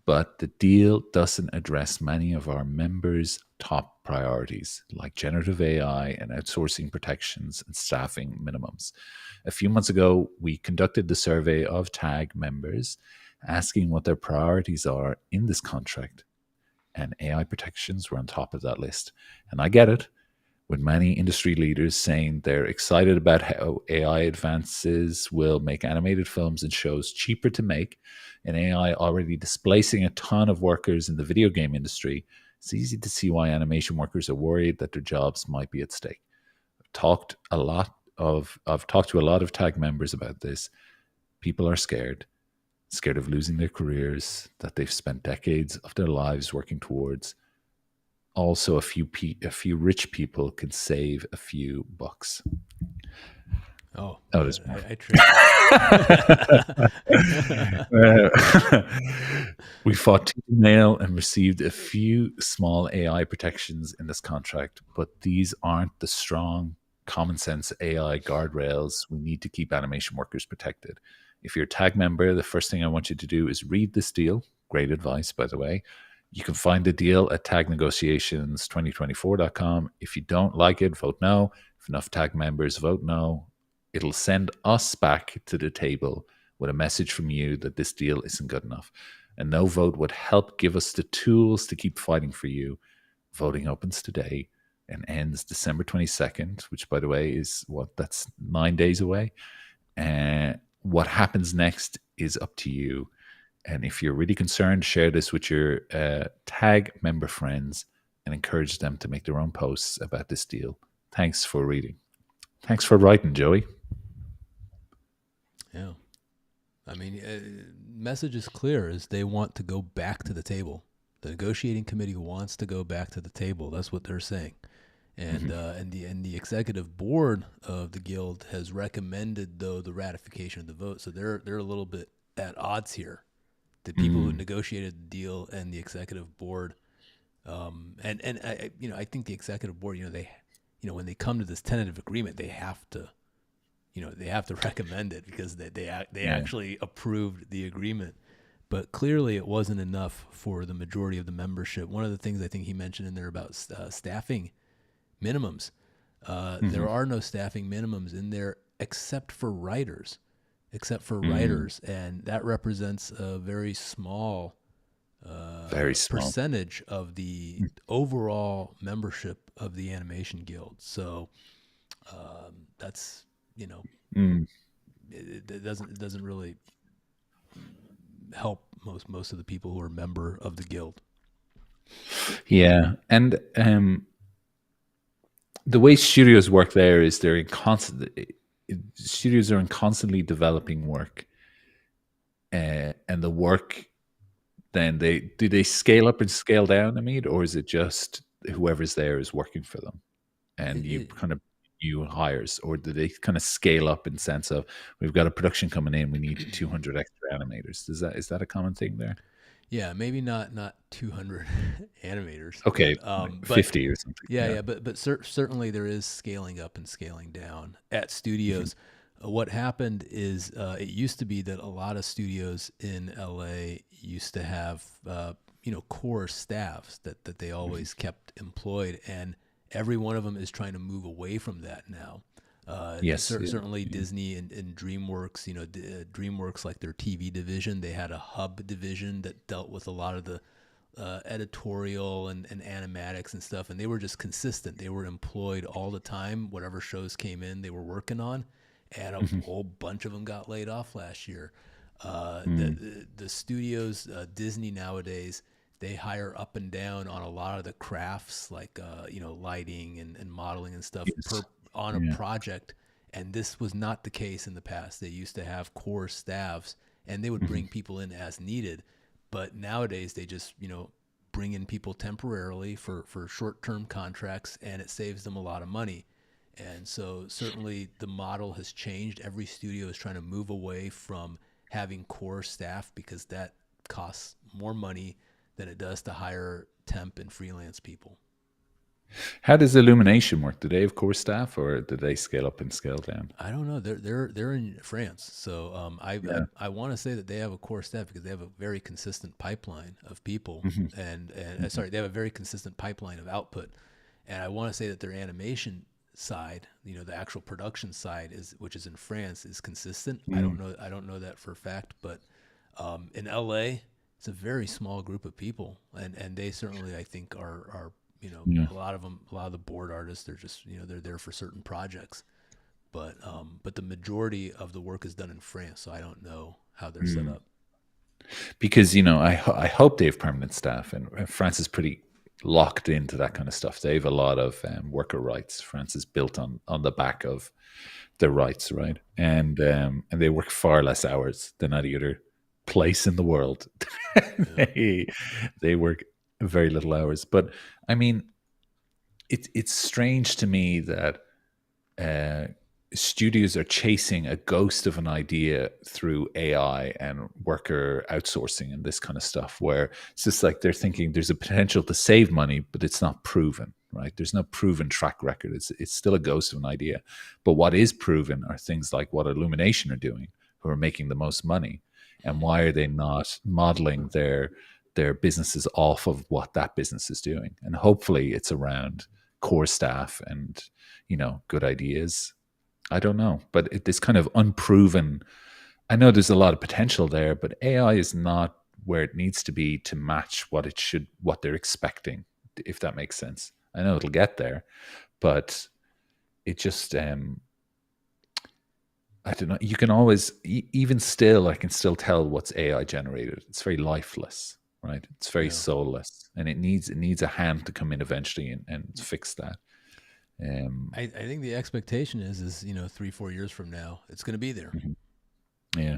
S2: But the deal doesn't address many of our members' top priorities, like generative AI and outsourcing protections and staffing minimums. A few months ago, we conducted the survey of TAG members, asking what their priorities are in this contract, and AI protections were on top of that list. And I get it, with many industry leaders saying they're excited about how AI advances will make animated films and shows cheaper to make, and AI already displacing a ton of workers in the video game industry. It's easy to see why animation workers are worried that their jobs might be at stake. I've talked to a lot of TAG members about this. People are scared of losing their careers that they've spent decades of their lives working towards. Also, a few rich people can save a few bucks.
S1: oh,
S2: There's more.
S1: I
S2: We fought tooth and nail and received a few small AI protections in this contract, but these aren't the strong, common sense AI guardrails we need to keep animation workers protected. If you're a TAG member, the first thing I want you to do is read this deal. Great advice, by the way. You can find the deal at tagnegotiations2024.com. If you don't like it, vote no. If enough TAG members vote no, it'll send us back to the table with a message from you that this deal isn't good enough. A no vote would help give us the tools to keep fighting for you. Voting opens today and ends December 22nd, which, by the way, is that's 9 days away. And what happens next is up to you. And if you're really concerned, share this with your TAG member friends and encourage them to make their own posts about this deal. Thanks for reading. Thanks for writing, Joey.
S1: Yeah. I mean, message is clear: is they want to go back to the table. The negotiating committee wants to go back to the table. That's what they're saying, and the executive board of the guild has recommended though the ratification of the vote. So they're a little bit at odds here. The people who negotiated the deal and the executive board, and I think the executive board, when they come to this tentative agreement, they have to recommend it because they actually approved the agreement. But clearly it wasn't enough for the majority of the membership. One of the things I think he mentioned in there about staffing minimums, there are no staffing minimums in there except for writers, and that represents a very small percentage of the overall membership of the Animation Guild. So that's it doesn't really help most of the people who are member of the guild.
S2: Yeah, and the way studios work there is studios are in constantly developing work, and the work then do they scale up and scale down, Amit, or is it just whoever's there is working for them, and you kind of new hires, or do they kind of scale up in sense of we've got a production coming in, we need 200 extra animators? Is that a common thing there?
S1: Yeah, maybe not 200 animators,
S2: Okay, like
S1: but
S2: 50 or something.
S1: yeah,
S2: Yeah.
S1: yeah, but certainly there is scaling up and scaling down at
S2: Mhm.
S1: studios. What happened is it used to be that a lot of studios in LA used to have core staffs that they
S2: Mhm.
S1: always kept employed, and every one of them is trying to move away from that now.
S2: Yes. Yeah.
S1: Certainly
S2: Yeah.
S1: Disney and DreamWorks, DreamWorks, like their TV division, they had a hub division that dealt with a lot of the editorial and animatics and stuff, and they were just consistent. They were employed all the time. Whatever shows came in, they were working on, and a
S2: Mhm.
S1: whole bunch of them got laid off last year.
S2: Mm.
S1: The studios, Disney nowadays, they hire up and down on a lot of the crafts, like lighting and modeling and stuff per
S2: Yes.
S1: on a
S2: Yeah.
S1: project. And this was not the case in the past. They used to have core staffs, and they would
S2: Mhm.
S1: bring people in as needed. But nowadays, they just bring in people temporarily for short term contracts, and it saves them a lot of money. And so certainly the model has changed. Every studio is trying to move away from having core staff because that costs more money than it does to hire temp and freelance people.
S2: How does Illumination work? Do they have core staff, or do they scale up and scale down?
S1: I don't know. They're in France, so
S2: Yeah.
S1: I want to say that they have a core staff because they have a very consistent pipeline of people,
S2: Mhm.
S1: and
S2: Mhm.
S1: sorry, they have a very consistent pipeline of output, and I want to say that their animation side, the actual production side is, which is in France, is consistent.
S2: Mm.
S1: I don't know that for a fact, but in LA, it's a very small group of people, and they certainly, I think, are
S2: Yeah.
S1: a lot of them, a lot of the board artists, they're just they're there for certain projects, but the majority of the work is done in France, so I don't know how they're set
S2: Mm.
S1: up.
S2: Because I hope they have permanent staff, and France is pretty locked into that kind of stuff. They have a lot of worker rights. France is built on the back of their rights, right? And they work far less hours than any other place in the world.
S1: Yeah,
S2: they they work very little hours. But I mean, it's strange to me that uh, studios are chasing a ghost of an idea through AI and worker outsourcing and this kind of stuff, where it's just like they're thinking there's a potential to save money, but it's not proven, right? There's no proven track record. It's still a ghost of an idea. But what is proven are things like what Illumination are doing, who are making the most money, and why are they not modeling their businesses off of what that business is doing? And hopefully, it's around core staff and good ideas. I don't know, but this kind of unproven. I know there's a lot of potential there, but AI is not where it needs to be to match what they're expecting. If that makes sense, I know it'll get there, but it just, I don't know. You can always, even still, I can still tell what's AI generated. It's very lifeless, right? It's very
S1: yeah.
S2: soulless, and it needs a hand to come in eventually and fix that. Um,
S1: I think the expectation is 3 4 years from now it's going to be there.
S2: mhm. Yeah.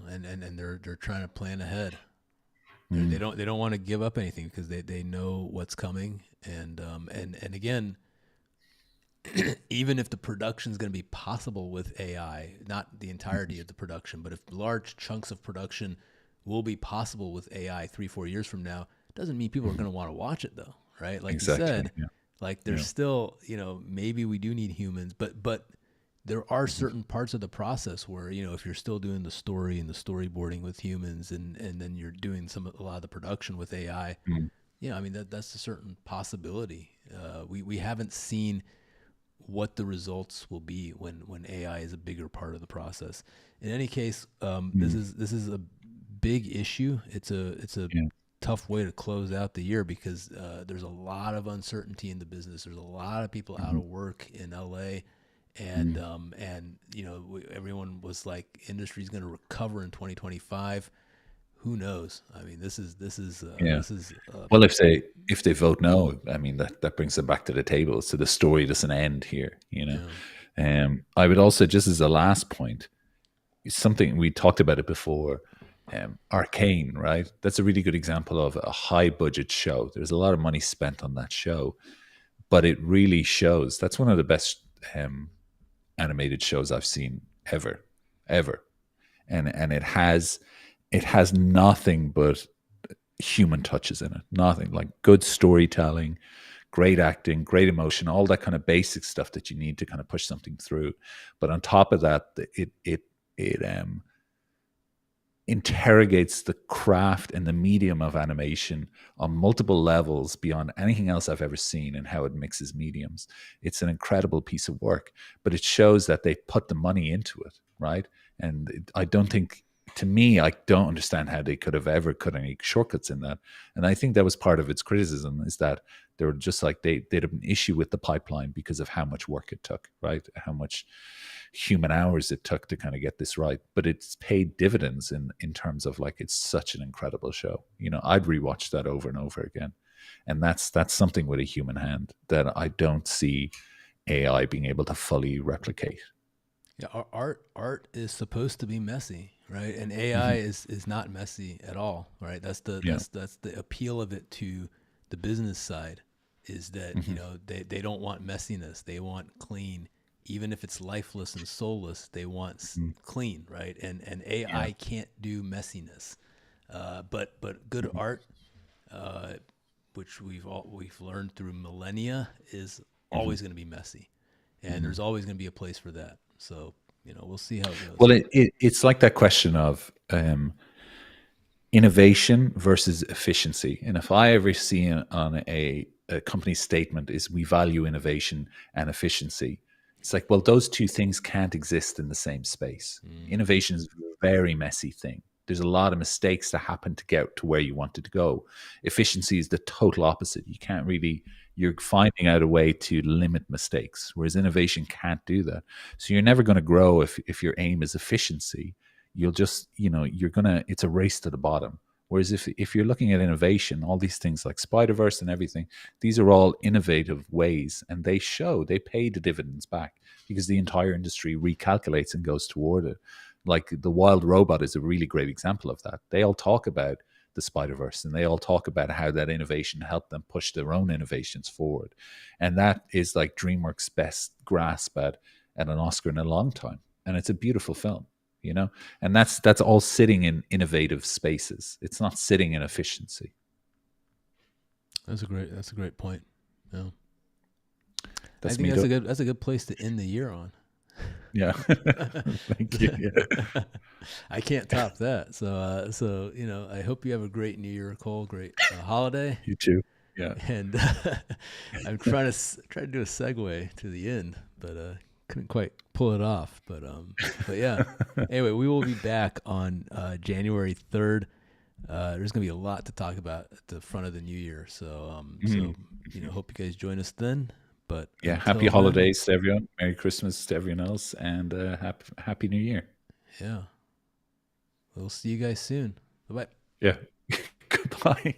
S1: And they're trying to plan ahead.
S2: Mm.
S1: They don't want to give up anything because they know what's coming, and again, even if the production is going to be possible with AI, not the entirety of the production, but if large chunks of production will be possible with AI 3 4 years from now, doesn't mean people are
S2: Mhm.
S1: going to want to watch it though, right? Like you
S2: Exactly.
S1: said,
S2: Yeah.
S1: like there's
S2: Yeah.
S1: still maybe we do need humans, but there are
S2: Mhm.
S1: certain parts of the process where if you're still doing the story and the storyboarding with humans, and then you're doing a lot of the production with AI,
S2: Mm.
S1: I mean that's a certain possibility. We haven't seen what the results will be when AI is a bigger part of the process. In any case,
S2: Mm.
S1: this is a big issue. It's a
S2: Yeah.
S1: tough way to close out the year because there's a lot of uncertainty in the business. There's a lot of people out
S2: Mhm.
S1: of work in LA,
S2: Mm.
S1: and everyone was like, industry's going to recover in 2025. Who knows? I mean,
S2: Yeah.
S1: this is
S2: Well, if they vote no, I mean that brings them back to the table. So the story doesn't end here.
S1: yeah.
S2: I would also, just as a last point, something we talked about it before. Arcane, right? That's a really good example of a high budget show. There's a lot of money spent on that show, but it really shows. That's one of the best animated shows I've seen ever, and it has nothing but human touches in it. Nothing like good storytelling, great acting, great emotion, all that kind of basic stuff that you need to kind of push something through. But on top of that, it interrogates the craft and the medium of animation on multiple levels beyond anything else I've ever seen, and how it mixes mediums. It's an incredible piece of work, but it shows that they put the money into it, right? And I don't think, to me, I don't understand how they could have ever cut any shortcuts in that. And I think that was part of its criticism, is that they were just like, they'd have an issue with the pipeline because of how much work it took, right? How much human hours it took to kind of get this right. But it's paid dividends in terms of, like, it's such an incredible show. I'd rewatch that over and over again. And that's something with a human hand that I don't see AI being able to fully replicate.
S1: Yeah, art is supposed to be messy, right? And AI
S2: Hmm.
S1: is not messy at all, right? That's the
S2: Yeah.
S1: that's the appeal of it to the business side, is that,
S2: Hmm.
S1: they don't want messiness. They want clean. Even if it's lifeless and soulless, they want
S2: Hmm.
S1: clean, right? And
S2: Yeah.
S1: AI can't do messiness. But good
S2: Hmm.
S1: art, uh, which we've learned through millennia, is
S2: Hmm.
S1: always going to be messy, and
S2: Hmm.
S1: there's always going to be a place for that. So, we'll see how it goes.
S2: Well, it's like that question of innovation versus efficiency. And if I ever see on a company statement is we value innovation and efficiency, it's like, well, those two things can't exist in the same space.
S1: Mm,
S2: Innovation is a very messy thing. There's a lot of mistakes that happen to get to where you wanted to go. Efficiency is the total opposite. You can't really, you're finding out a way to limit mistakes, whereas innovation can't do that. So you're never going to grow if your aim is efficiency. You'll just, you're gonna, it's a race to the bottom. Whereas if you're looking at innovation, all these things like Spider-Verse and everything, these are all innovative ways, and they pay the dividends back because the entire industry recalculates and goes toward it. Like the Wild Robot is a really great example of that. They all talk about the Spider-Verse, and they all talk about how that innovation helped them push their own innovations forward. And that is like DreamWorks' best grasp at an Oscar in a long time. And it's a beautiful film, and that's all sitting in innovative spaces. It's not sitting in efficiency.
S1: that's a great point. Yeah. I
S2: That's
S1: think
S2: me.
S1: that's a good place to end the year on.
S2: Yeah. Thank you. Yeah.
S1: I can't top that. So I hope you have a great New Year, Cole. Great holiday.
S2: You too. Yeah.
S1: And I'm trying to do a segue to the end, but couldn't quite pull it off. But yeah. Anyway, we will be back on January 3rd. There's gonna be a lot to talk about at the front of the new year. So
S2: Mhm.
S1: hope you guys join us then. But
S2: Yeah. Happy
S1: until then,
S2: holidays to everyone. Merry Christmas to everyone else, and happy New Year.
S1: yeah, we'll see you guys soon. Bye bye.
S2: Yeah. Goodbye.